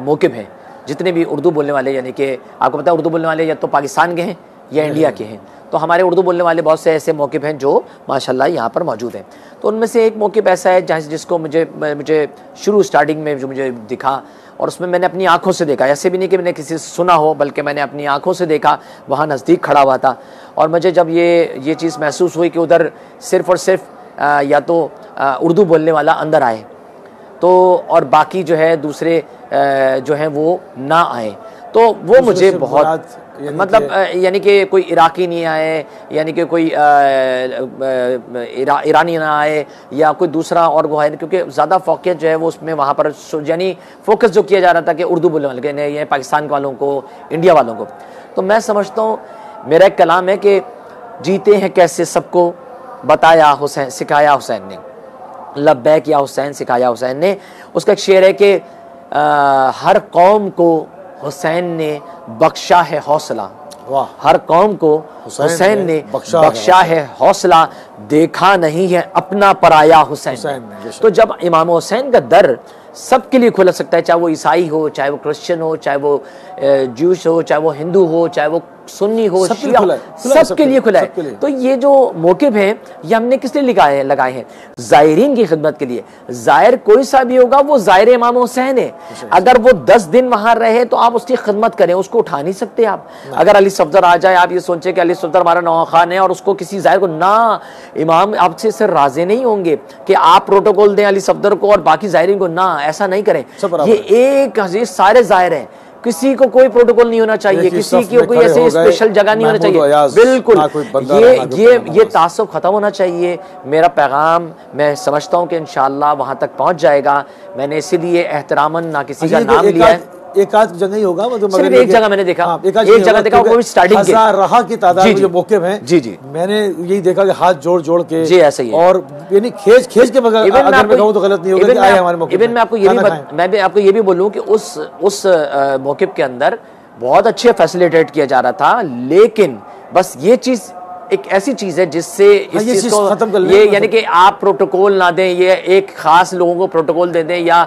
موقف ہیں، جتنے بھی اردو بولنے والے، یعنی کہ آپ کو پتہ ہے اردو بولنے والے یا تو پاکستان کے ہیں یا انڈیا کے ہیں، تو ہمارے اردو بولنے والے بہت سے ایسے موقف ہیں جو ماشاءاللہ یہاں پر موجود ہیں۔ تو ان میں سے ایک موقف ایسا ہے جس کو مجھے شروع اسٹارٹنگ میں جو مجھے دکھا، اور اس میں میں نے اپنی آنکھوں سے دیکھا، ایسے بھی نہیں کہ میں نے کسی سے سنا ہو، بلکہ میں نے اپنی آنکھوں سے دیکھا، وہاں نزدیک کھڑا ہوا تھا، اور مجھے جب یہ چیز محسوس ہوئی کہ ادھر صرف اور صرف یا تو اردو بولنے والا اندر آئے تو، اور باقی جو ہے دوسرے جو ہیں وہ نہ آئے، تو وہ مجھے بہت مطلب یعنی کہ کوئی عراقی نہیں آئے، یعنی کہ کوئی ایرانی نہ آئے، یا کوئی دوسرا، اور وہ ہے کیونکہ زیادہ فوقیت جو ہے وہ اس میں وہاں پر یعنی فوکس جو کیا جا رہا تھا کہ اردو بولنے والے یہ پاکستان والوں کو، انڈیا والوں کو۔ تو میں سمجھتا ہوں میرا ایک کلام ہے کہ جیتے ہیں کیسے سب کو بتایا حسین، سکھایا حسین نے، لبیک یا حسین سکھایا حسین نے۔ اس کا ایک شعر ہے کہ ہر قوم کو حسین نے بخشا ہے حوصلہ، ہر قوم کو حسین نے بخشا ہے حوصلہ، دیکھا نہیں ہے اپنا پرایا حسین نے۔ تو جب امام حسین کا در سب کے لیے کھلا سکتا ہے، چاہے وہ عیسائی ہو، چاہے وہ کرسچن ہو، چاہے وہ جوش ہو، چاہے وہ ہندو ہو، چاہے وہ سنی ہو، شیعہ، سب کے لیے کھلا ہے۔ تو یہ جو موقف ہیں یہ ہم نے کس لیے لگائے ہیں؟ زائرین کی خدمت کے لیے۔ زائر کوئی سا بھی ہوگا وہ زائر امام حسین ہے، اگر وہ 10 دن وہاں رہے تو آپ اس کی خدمت کریں، اس کو اٹھا نہیں سکتے آپ۔ اگر علی صفدر آ جائے، آپ یہ سوچیں کہ علی صفدر ہمارا نواں خان ہے اور اس کو کسی زائر کو نہ، امام آپ سے راضی نہیں ہوں گے کہ آپ پروٹوکول دیں علی صفدر کو اور باقی زائرین کو نہ، ایسا نہیں کریں۔ یہ ایک سارے زائر ہیں، کسی کو کوئی پروٹوکول نہیں ہونا چاہیے، کسی کی کوئی ایسے اسپیشل جگہ نہیں ہونا چاہیے، بالکل یہ تعصب ختم ہونا چاہیے۔ میرا پیغام میں سمجھتا ہوں کہ انشاءاللہ وہاں تک پہنچ جائے گا۔ میں نے اسی لیے احتراماً نہ کسی کا نام لیا ہے، ایک آدھ جگہ ہی ہوگا، صرف ایک جگہ میں نے دیکھا، ایک جگہ دیکھا وہ بھی سٹارٹنگ کے ہزارہ کی تعداد میں جو موقف ہیں، جی میں نے یہی دیکھا کہ ہاتھ جوڑ کے، جی ایسا ہی ہے، اور یعنی کھیچ کے بغیر اگر میں کہوں تو غلط نہیں ہوگا کہ آئے ہمارے موقف میں۔ میں آپ کو یہ بھی بولوں کہ اس موقف کے اندر بہت اچھے فیسیلیٹیٹ کیا جا رہا تھا، لیکن بس یہ چیز ایک ایسی چیز ہے جس سے اس چیز کو ختم کر لیں، یعنی کہ آپ پروٹوکول نہ دیں، یہ ایک خاص لوگوں کو پروٹوکول دے دیں، یا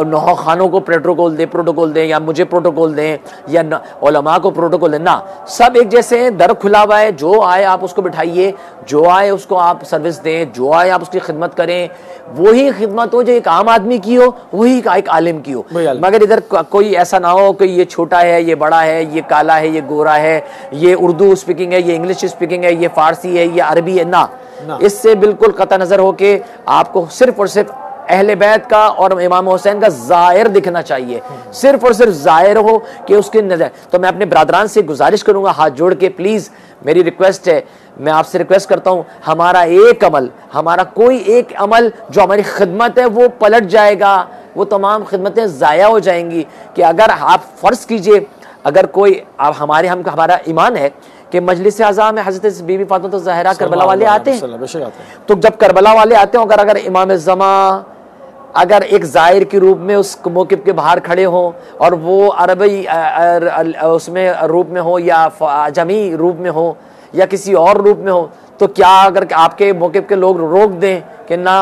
نوح خانوں کو پروٹوکول دیں، یا مجھے پروٹوکول دیں، یا علماء کو پروٹوکول دیں، نہ، سب ایک جیسے ہیں، در کھلا ہوا ہے، جو آئے آپ اس کو بٹھائیے، جو آئے اس کو آپ سروس دیں، جو آئے آپ اس کی خدمت کریں، وہی خدمت ہو جو ایک عام آدمی کی ہو، وہی ایک عالم کی ہو، مگر ادھر کوئی ایسا نہ ہو کہ یہ چھوٹا ہے، یہ بڑا ہے، یہ کالا ہے، یہ گورا ہے، یہ اردو اسپیکنگ ہے، یہ انگلش اسپیکنگ ہے، یہ فارسی ہے، یہ عربی ہے، نہ، اس سے بالکل قطع نظر ہو کے آپ کو صرف اور صرف اہل بیت کا اور امام حسین کا ظاہر دکھنا چاہیے، صرف اور صرف ظاہر ہو کہ اس کے نظر۔ تو میں اپنے برادران سے گزارش کروں گا ہاتھ جوڑ کے، پلیز میری ریکویسٹ ہے، میں آپ سے ریکویسٹ کرتا ہوں، ہمارا ایک عمل، ہمارا کوئی ایک عمل جو ہماری خدمت ہے وہ پلٹ جائے گا، وہ تمام خدمتیں ضائع ہو جائیں گی۔ کہ اگر آپ فرض کیجئے، اگر کوئی ہمارا ایمان ہے کہ مجلس اعظم میں حضرت بی بی فاطمہ الزہرا کربلا والے آتے ہیں، تو جب کربلا والے آتے ہیں، اگر امام زمان اگر ایک زائر کے روپ میں اس موقف کے باہر کھڑے ہوں، اور وہ عربی اس میں روپ میں ہو، یا جمی روپ میں ہو، یا کسی اور روپ میں ہو، تو کیا اگر آپ کے موقف کے لوگ روک دیں کہ نہ،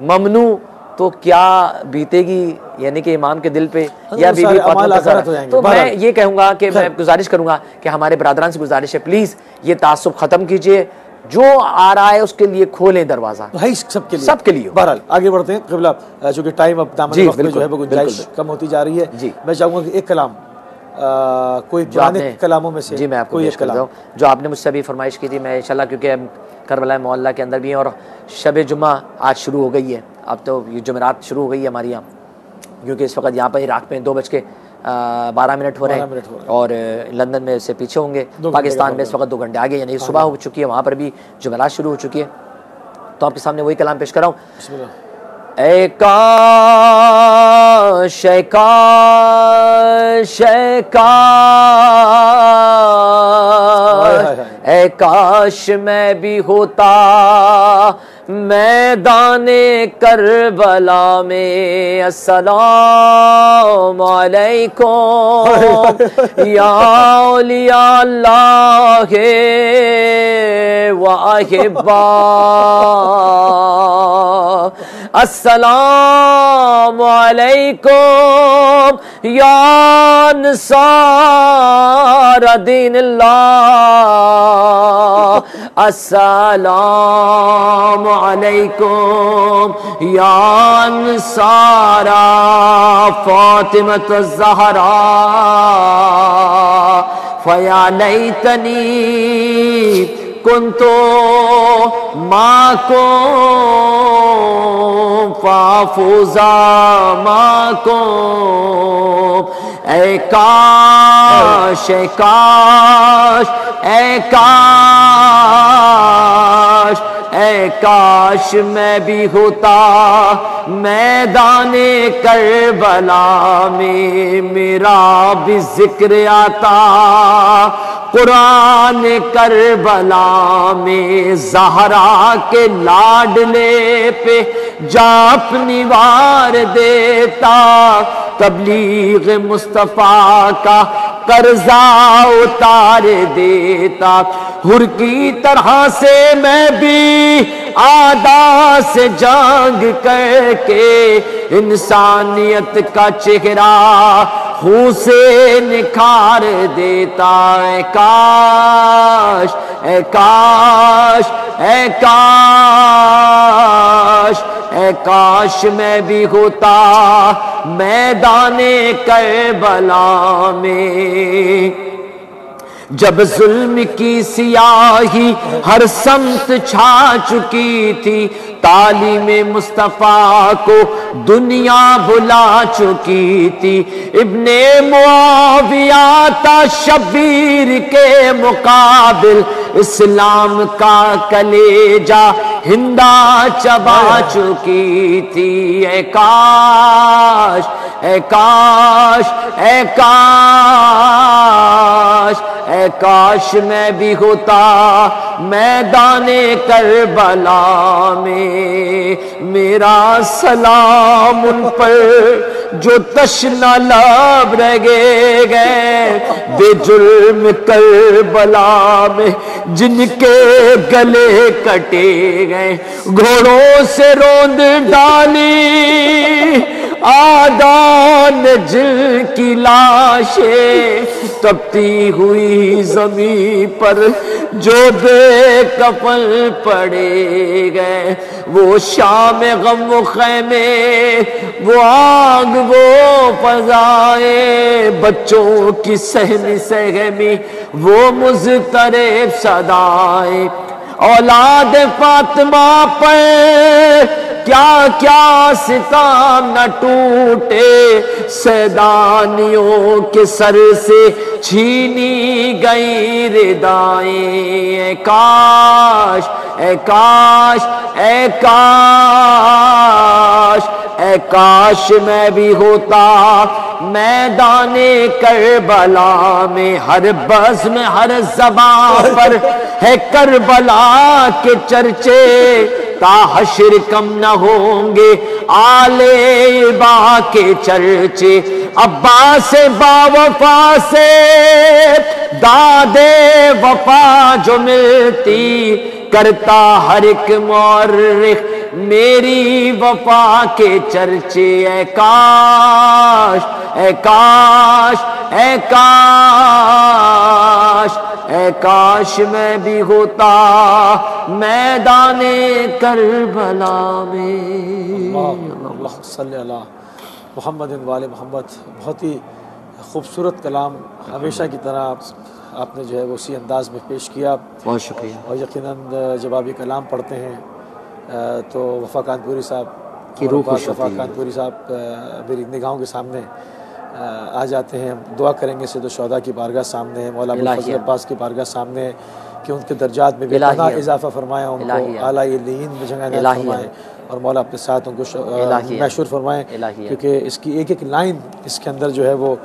ممنوع، تو کیا بیتے گی یعنی کہ امام کے دل پہ یا بی بی فاطمہ؟ تو میں یہ کہوں گا کہ میں گزارش کروں گا کہ ہمارے برادران سے گزارش ہے، پلیز یہ تعصب ختم کیجئے، جو آ رہا ہے اس کے لیے کھولیں دروازہ، سب کے لیے۔ بہرحال آگے بڑھتے ہیں قبلہ، چونکہ ٹائم اب دامن وقت میں جو ہے وہ گنجائش کم ہوتی جا رہی ہے۔ میں چاہوں گا کہ ایک کلام، کوئی پرانے کلاموں میں سے جی میں آپ کو پیش کرتا ہوں جو آپ نے مجھ سے بھی فرمائش کی تھی، میں انشاءاللہ، کیونکہ کربلا معلیٰ کے اندر بھی ہیں اور شب جمعہ آج شروع ہو گئی ہے، اب تو یہ جمعرات شروع ہو گئی ہے ہمارے یہاں، کیونکہ اس وقت یہاں پہ عراق میں 2:12 ہو رہے ہیں، اور لندن میں سے پیچھے ہوں گے، پاکستان میں اس وقت 2 گھنٹے آگے، یعنی صبح ہو چکی ہے، وہاں پر بھی جمعرات شروع ہو چکی ہے۔ تو آپ کے سامنے وہی کلام پیش کر رہا ہوں۔ اے کاش اے کاش اے کاش اے کاش میں بھی ہوتا میدان کربلا میں السلام علیکم یا اولیاء اللہ و احباء السلام علیکم یا انصار دین اللہ السلام علیکم یا انصار فاطمۃ الزہراء فیا لیتنی کنتو معکم فافوزا معکم اے کاش اے کاش اے کاش اے کاش میں بھی ہوتا میدان کربلا میں میرا بھی ذکر آتا قرآن کربلا میں زہرا کے لاڈلے پہ جا اپنی وار دیتا تبلیغ مصطفیٰ کا قرضہ اتار دیتا حر کی طرح سے میں بھی آدھا سے جنگ کر کے انسانیت کا چہرہ خون سے نکھار دیتا اے کاش اے کاش اے کاش اے کاش میں بھی ہوتا میدان کربلا میں جب ظلم کی سیاہی ہر سمت چھا چکی تھی تعلیم مصطفیٰ کو دنیا بھلا چکی تھی ابن معاویہ تھا شبیر کے مقابل اسلام کا کلیجہ ہندا چبا چکی تھی اے کاش اے کاش اے کاش اے کاش میں بھی ہوتا میدان کربلا میں میرا سلام ان پر جو تشنہ لب رہ گئے بے جرم کربلا میں جن کے گلے کٹے گئے گھوڑوں سے روند ڈالی آدان جل کی لاشیں تپتی ہوئی زمین پر جو بے کفن پڑے گئے وہ شام غم و خیمے وہ آگ وہ فضائیں بچوں کی سہمی سہمی وہ مضطرب صدائیں اولاد فاطمہ پر کیا کیا ستم نہ ٹوٹے سیدانیوں کے سر سے چھینی گئی ردائیں اے کاش اے کاش اے کاش اے کاش میں بھی ہوتا میدان کربلا میں ہر بز میں ہر زبان پر ہے کربلا کے چرچے تا حشر کم نہ ہوں گے آل با کے چرچے عباس سے با وفا سے دادے وفا جو ملتی کرتا ہر ایک مورخ میری وفا کے چرچے اے کاش اے کاش اے کاش اے کاش میں بھی ہوتا میدان کربلا میں اللہ صلی اللہ محمد وآل محمد بہت ہی خوبصورت کلام ہمیشہ کی طرح آپ نے جو ہے وہ اسی انداز میں پیش کیا بہت شکریہ اور یقیناً جب آپ یہ کلام پڑھتے ہیں تو وفا کانپوری صاحب کی روح خوش ہوتی ہے وفا کانپوری صاحب میری نگاہوں کے سامنے آ جاتے ہیں دعا کریں گے سید الشہداء کی بارگاہ سامنے مولا ابوالفضل عباس کی بارگاہ سامنے کہ ان کے درجات میں بے پناہ اضافہ فرمایا، ان کو اعلیٰ علیین میں جگہ عنایت فرمائے، اور مولا اپنے ساتھ ان کو محشور فرمائیں، کیونکہ اس کی ایک ایک لائن اس کے اندر جو ہے وہ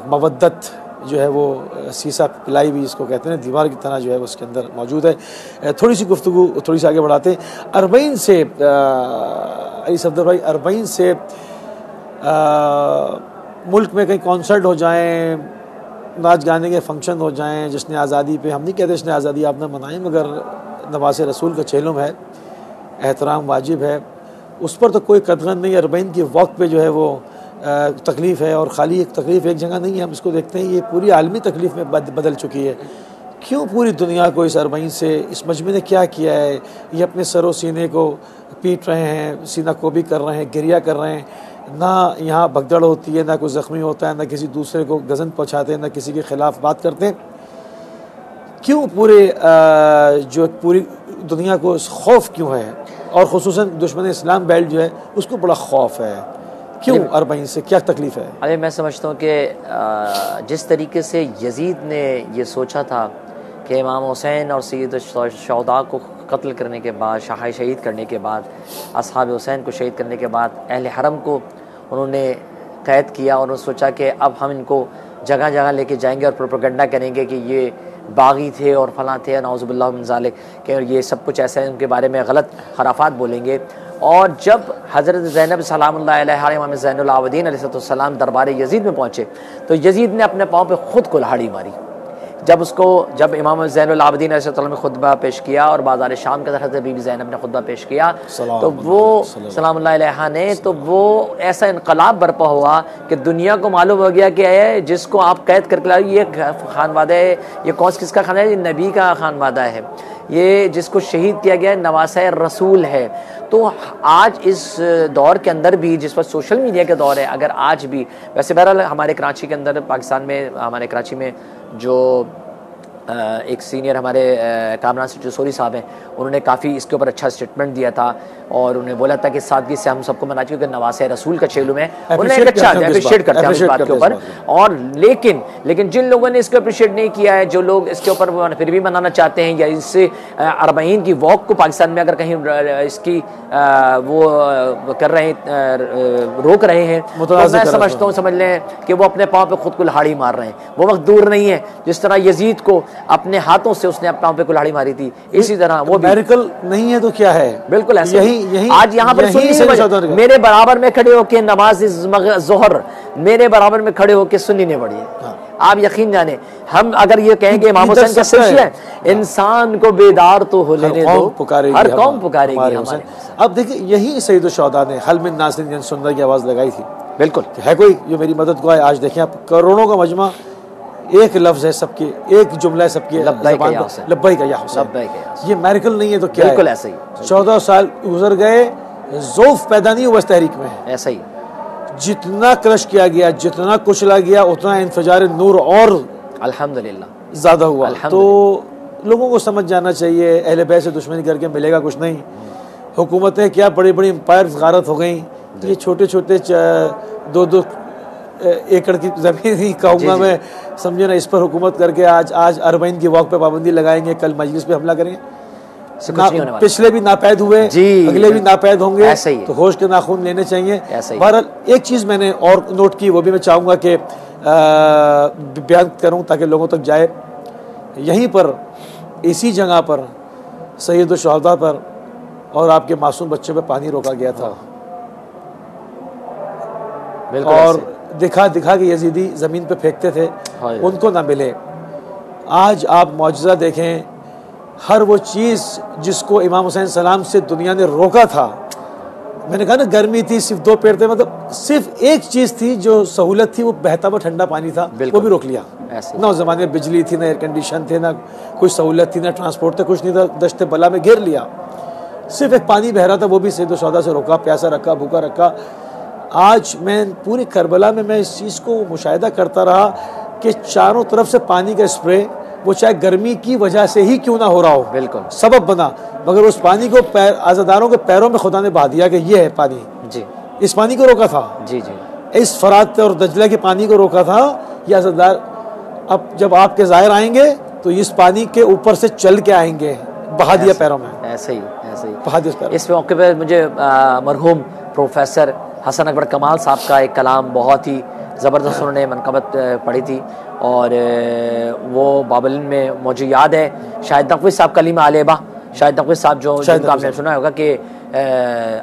مودت جو ہے وہ سیسا پلائی بھی اس کو کہتے ہیں، دیوار کی طرح جو ہے اس کے اندر موجود ہے۔ تھوڑی سی گفتگو تھوڑی سی آگے بڑھاتے ہیں۔ اربعین سے علی صفدر بھائی، اربعین سے ملک میں کہیں کانسرٹ ہو جائیں، ناچ گانے کے فنکشن ہو جائیں، جشن آزادی پہ، ہم نہیں کہتے جشن آزادی آپ نے منائیں، مگر نواز رسول کا چہلم ہے، احترام واجب ہے، اس پر تو کوئی قدغن نہیں۔ اربعین کی وقت پہ جو ہے وہ تکلیف ہے، اور خالی ایک تکلیف ایک جگہ نہیں ہے، ہم اس کو دیکھتے ہیں یہ پوری عالمی تکلیف میں بدل چکی ہے۔ کیوں پوری دنیا کو اس اربعین سے اس مجمع نے کیا کیا ہے؟ یہ اپنے سر و سینے کو پیٹ رہے ہیں، سینہ کوبی کر رہے ہیں، گریہ کر رہے ہیں، نہ یہاں بھگدڑ ہوتی ہے، نہ کوئی زخمی ہوتا ہے، نہ کسی دوسرے کو گزن پہنچاتے ہیں، نہ کسی کے خلاف بات کرتے ہیں۔ کیوں جو پوری دنیا کو خوف کیوں ہے، اور خصوصاً دشمن اسلام بیلٹ جو ہے اس کو بڑا خوف ہے؟ کیوں اربعین سے کیا تکلیف ہے؟ ابھی میں سمجھتا ہوں کہ جس طریقے سے یزید نے یہ سوچا تھا کہ امام حسین اور سید الشہداء کو قتل کرنے کے بعد، شہید کرنے کے بعد، اصحاب حسین کو شہید کرنے کے بعد اہل حرم کو انہوں نے قید کیا، اور انہوں نے سوچا کہ اب ہم ان کو جگہ جگہ لے کے جائیں گے اور پروپیگنڈا کریں گے کہ یہ باغی تھے اور فلاں تھے، نعوذ باللہ من ذالک، کہ یہ سب کچھ ایسا ہے، ان کے بارے میں غلط خرافات بولیں گے۔ اور جب حضرت زینب سلام اللہ علیہ، امام زین العابدین علیہ السلام دربار یزید میں پہنچے تو یزید نے اپنے پاؤں پہ خود کلہاڑی ماری۔ جب امام زین العابدین علیہ السلام نے خطبہ پیش کیا اور بازار شام کے طرف حضرت بی بی زینب نے خطبہ پیش کیا تو وہ سلام اللہ علیہ نے، تو وہ ایسا انقلاب برپا ہوا کہ دنیا کو معلوم ہو گیا کہ جس کو آپ قید کر کے لائے یہ خانوادہ ہے، یہ کس کا خانوادہ ہے؟ یہ نبی کا خانوادہ ہے، یہ جس کو شہید کیا گیا ہے نواسہ رسول ہے۔ تو آج اس دور کے اندر بھی، جس پر سوشل میڈیا کے دور ہے، اگر آج بھی، ویسے بہرحال ہمارے کراچی کے اندر، پاکستان میں، ہمارے کراچی میں جو ایک سینئر ہمارے کامران سوری صاحب ہیں، انہوں نے کافی اس کے اوپر اچھا اسٹیٹمنٹ دیا تھا، اور انہوں نے بولا تھا کہ سادگی سے ہم سب کو منانا چاہیے، کیونکہ نواسہ رسول کا چہلم ہے، انہوں نے ایک اچھا اپریشیٹ کرتے ہیں اس بات کے اوپر۔ اور لیکن جن لوگوں نے اس کو اپریشیٹ نہیں کیا ہے، جو لوگ اس کے اوپر پھر بھی منانا چاہتے ہیں، یا اس سے اربعین کی واک کو پاکستان میں اگر کہیں اس کی وہ کر رہے ہیں، روک رہے ہیں، تو میں سمجھتا ہوں، سمجھ لیں کہ وہ اپنے پاؤں پہ خود کلہاڑی مار رہے ہیں۔ وہ وقت دور نہیں ہے جس طرح یزید کو اپنے ہاتھوں سے اس نے اپنے پاؤں پہ کلہاڑی ماری تھی، اسی طرح وہ میریکل نہیں ہے تو کیا ہے؟ بالکل ایسا ہی آج یہاں پر میرے برابر میں کھڑے ہو کے نماز ظہر میرے برابر میں کھڑے ہو کے سنی نے پڑھی ہے۔ آپ یقین جانیں، ہم اگر یہ کہیں گے امام حسین کا سلسلہ ہے، انسان کو بیدار تو ہو لینے دو، ہر قوم پکارے گی ہمارے۔ اب دیکھیں، یہی سید الشہداء نے حل من ناصر سننا کی آواز لگائی تھی، بالکل ہے کوئی جو میری مدد کو آئے؟ آج دیکھیں آپ، کروڑوں کا مجمع، ایک لفظ ہے سب کے، ایک جملہ ہے سب کی زبان پر، لبیک یا حسین۔ یہ میریکل نہیں ہے تو کیا ہے؟ بالکل ایسا ہی، 14 سال گزر گئے، ذوف پیدا نہیں ہوا اس تحریک میں، ایسا ہی جتنا کرش کیا گیا، جتنا کچلا گیا، اتنا انفجار نور اور الحمدللہ زیادہ ہوا۔ تو لوگوں کو سمجھ جانا چاہیے، اہل بیت سے دشمنی کر کے ملے گا کچھ نہیں۔ حکومتیں کیا بڑی بڑی امپائرز غارت ہو گئیں، یہ چھوٹے چھوٹے 2-2 ایکڑ کی زمین ہی کہوں گا میں، سمجھے نا، اس پر حکومت کر کے آج اربعین کی واک پہ پابندی لگائیں گے، کل مجلس پہ حملہ کریں گے۔ پچھلے بھی ناپید ہوئے، اگلے بھی ناپید ہوں گے، تو ہوش کے ناخن لینے چاہیے۔ بہرحال ایک چیز میں نے اور نوٹ کی، وہ بھی میں چاہوں گا کہ بیان کروں تاکہ لوگوں تک جائے۔ یہیں پر، اسی جگہ پر، سید الشہداء پر اور آپ کے معصوم بچوں پہ پانی روکا گیا تھا، اور دکھا کہ یزیدی زمین پہ پھینکتے تھے، ان کو نہ ملے۔ آج آپ معجزہ دیکھیں، ہر وہ چیز جس کو امام حسین السلام سے دنیا نے روکا تھا، میں نے کہا نا گرمی تھی، صرف 2 پیڑ تھے، مطلب صرف ایک چیز تھی جو سہولت تھی، وہ بہتا ہوا ٹھنڈا پانی تھا، وہ بھی روک لیا۔ نہ اس زمانے میں بجلی تھی، نہ ایئر کنڈیشن تھے، نہ کوئی سہولت تھی، نہ ٹرانسپورٹ تھا، کچھ نہیں تھا، دشت بلا میں گھیر لیا، صرف ایک پانی بہ رہا تھا، وہ بھی سید الشہداء سے روکا، پیاسا رکھا، بھوکا رکھا۔ آج میں پوری کربلا میں اس چیز کو مشاہدہ کرتا رہا کہ چاروں طرف سے پانی کا اسپرے، وہ چاہے گرمی کی وجہ سے ہی کیوں نہ ہو رہا ہو، بالکل سبب بنا، مگر اس پانی کو عزاداروں کے پیروں میں خدا نے بہا دیا کہ یہ ہے پانی۔ جی، اس پانی کو روکا تھا، جی جی، اس فرات اور دجلہ کے پانی کو روکا تھا یہ عزادار۔ اب جب آپ کے ظاہر آئیں گے تو اس پانی کے اوپر سے چل کے آئیں گے، بہا دیا پیروں میں، ایسے ہی بہا دیا پیروں۔ اس موقع پہ مجھے مرحوم پروفیسر حسن اکبر کمال صاحب کا ایک کلام بہت ہی زبردست انہوں نے منقبت پڑھی تھی، اور وہ باب العلم میں مجھے یاد ہے، شاہد نقوی صاحب کلیم علیبہ، شاہد نقوی صاحب جو جن کا آپ نے سنا ہوگا کہ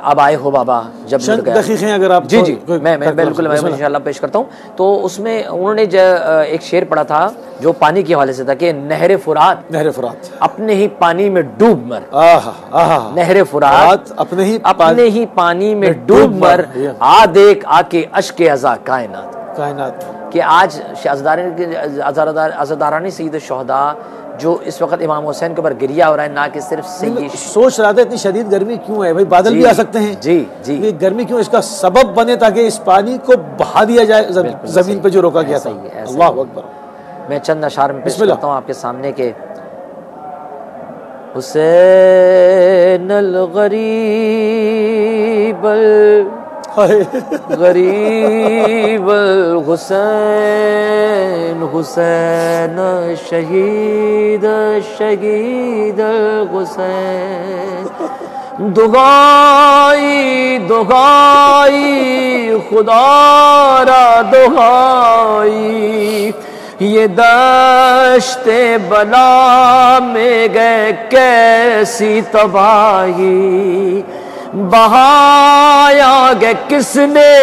اب آئے ہو بابا جب مل گیا، دقیقیں اگر آپ جی میں بالکل میں انشاءاللہ پیش کرتا ہوں۔ تو اس میں انہوں نے ایک شعر پڑھا تھا جو پانی کے حوالے سے تھا کہ نہر فرات اپنے ہی پانی میں ڈوب مر، نہر فرات اپنے ہی پانی میں ڈوب مر، آ دیکھ آ کے اشک ازا کائنات کہ آج عزادارانی سید الشہداء جو اس وقت امام حسین کے اوپر گریہ ہو رہا ہے، نہ کہ صرف سوچ رہا تھا اتنی شدید گرمی کیوں ہے بھائی، بادل بھی آ سکتے ہیں، جی یہ گرمی کیوں، اس کا سبب بنے تاکہ اس پانی کو بہا دیا جائے زمین پہ جو روکا گیا تھا۔ اللہ اکبر۔ میں چند اشعار میں پیش کرتا ہوں آپ کے سامنے کہ حسین الغریب غریب الحسین حسین شہید شہید الحسین، دعائی دعائی خدا را دعائی، یہ دشت بلا میں گئے کیسی تباہی، بہایا گے کس نے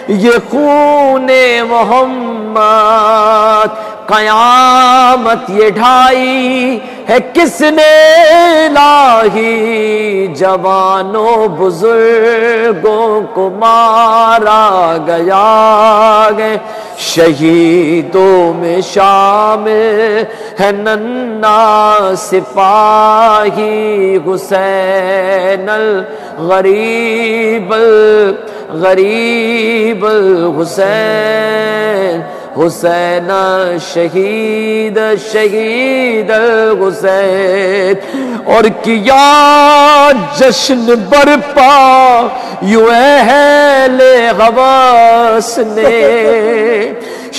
یہ خون محمد، قیامت یہ ڈھائی ہے کس نے لاہی، جوانوں بزرگوں کو مارا گیا گے، شہیدوں میں شامل ہے ننھا سپاہی، حسین الغریب غریب الحسین حسین شہید شہید الحسین، اور کیا جشن برپا یوں اہل حواس نے،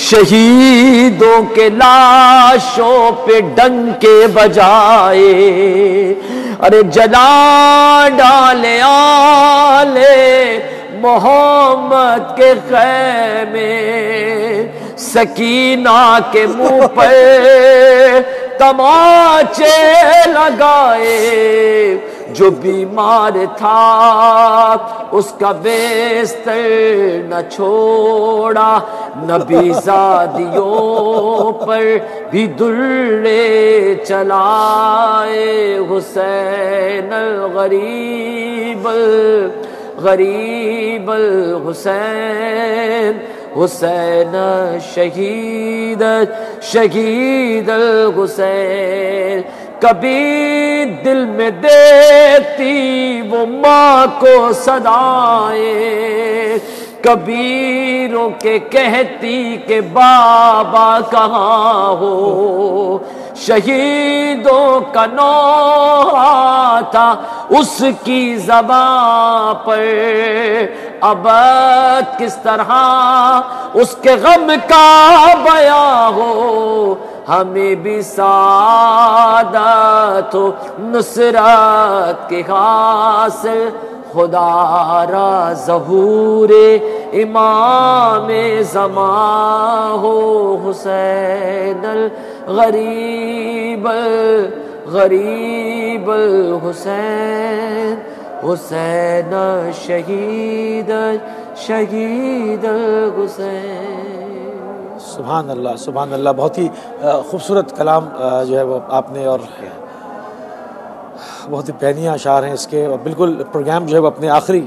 شہیدوں کے لاشوں پہ ڈنکے بجائے، ارے جلا ڈالے آلے محمد کے خیمے، سکینہ کے منہ پر تماچے لگائے، جو بیمار تھا اس کا بستر نہ چھوڑا، نبی زادیوں پر بھی درے چلائے، حسین الغریب غریب الحسین حسین شہید شہید الحسین، کبھی دل میں دیتی وہ ماں کو صدائیں، کبھی رو کے کہتی کہ بابا کہاں ہو، شہیدوں کا نوحہ تھا اس کی زبان پر، ابد کس طرح اس کے غم کا بیان ہو، ہمیں بھی سعادت و نصرت کے حاصل، خدا را ظہور امام زمان ہو، حسین الغریب غریب الحسین حسین شہید شہید الحسین۔ سبحان اللہ سبحان اللہ، بہت ہی خوبصورت کلام جو ہے وہ آپ نے، اور بہت ہی بینیا اشعار ہیں اس کے، اور بالکل پروگرام جو ہے وہ اپنے آخری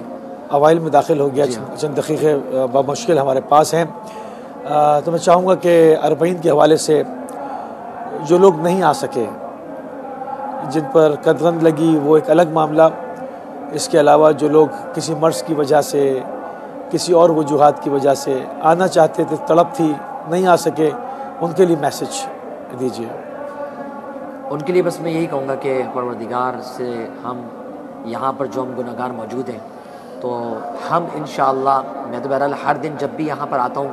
اوائل میں داخل ہو گیا، چند دقیقے بمشکل ہمارے پاس ہیں، تو میں چاہوں گا کہ اربعین کے حوالے سے جو لوگ نہیں آ سکے، جن پر قدغن لگی، وہ ایک الگ معاملہ، اس کے علاوہ جو لوگ کسی مرض کی وجہ سے، کسی اور وجوہات کی وجہ سے آنا چاہتے تھے، تڑپ تھی، نہیں آ سکے، ان کے لیے میسج دیجیے۔ ان کے لیے بس میں یہی کہوں گا کہ پروردگار سے ہم یہاں پر جو ہم گناہگار موجود ہیں، تو ہم انشاءاللہ، میں تو بہرحال ہر دن جب بھی یہاں پر آتا ہوں،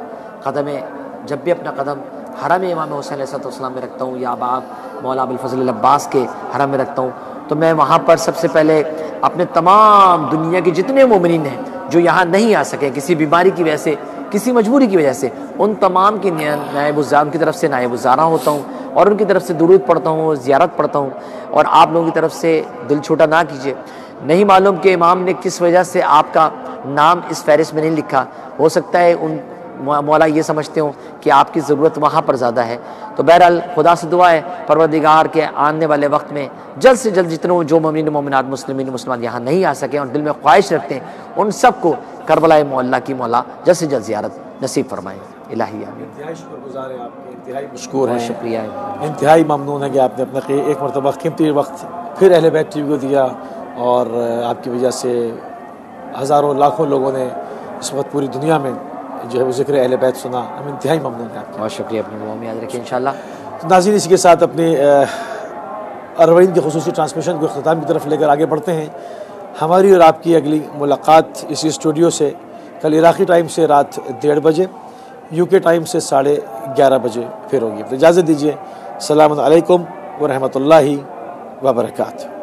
جب بھی اپنا قدم حرم امام حسین علیہ السلام میں رکھتا ہوں یا باپ مولا ابوالفضل العباس کے حرم میں رکھتا ہوں، تو میں وہاں پر سب سے پہلے اپنے تمام دنیا کے جتنے مومنین ہیں جو یہاں نہیں آ سکے کسی بیماری کی وجہ سے، کسی مجبوری کی وجہ سے، ان تمام کی نائب الزار ان کی طرف سے نائب الزارہ ہوتا ہوں اور ان کی طرف سے درود پڑھتا ہوں، زیارت پڑھتا ہوں. اور آپ لوگوں کی طرف سے دل چھوٹا نہ کیجیے، نہیں معلوم کہ امام نے کس وجہ سے آپ کا نام اس فہرست میں نہیں لکھا، ہو سکتا ہے ان مولا یہ سمجھتے ہوں کہ آپ کی ضرورت وہاں پر زیادہ ہے. تو بہرحال خدا سے دعا ہے پروردگار کے آنے والے وقت میں جلد سے جلد جتنے جو مومنین مومنات مسلمین مسلمان یہاں نہیں آ سکے اور دل میں خواہش رکھتے ہیں ان سب کو کربلا معلّہ کی مولا جلد سے جلد زیارت نصیب فرمائیں. الہی آمین. انتہائی شکر گزار ہیں آپ کے، انتہائی مشکور ہیں، شکریہ. انتہائی ممنون ہے کہ آپ نے اپنا ایک مرتبہ قیمتی وقت پھر اہل بیت ٹی وی کو دیا، اور آپ کی وجہ سے ہزاروں لاکھوں لوگوں نے اس وقت پوری دنیا میں جو ہے وہ ذکر اہل بیت سنا. ہم انتہائی ممنون ہیں آپ کے. بہت شکریہ. اپنی دعاؤں میں یاد رکھیں انشاءاللہ. ناظرین اسی کے ساتھ اپنی اربعین کے خصوصی ٹرانسمیشن کو اختتام کی طرف لے کر آگے بڑھتے ہیں. ہماری اور آپ کی اگلی ملاقات اسی اسٹوڈیو سے کل عراقی ٹائم سے رات 1:30 بجے، UK ٹائم سے 11:30 بجے پھر ہوگی. تو اجازت دیجیے. السلام علیکم ورحمۃ اللہ وبرکاتہ.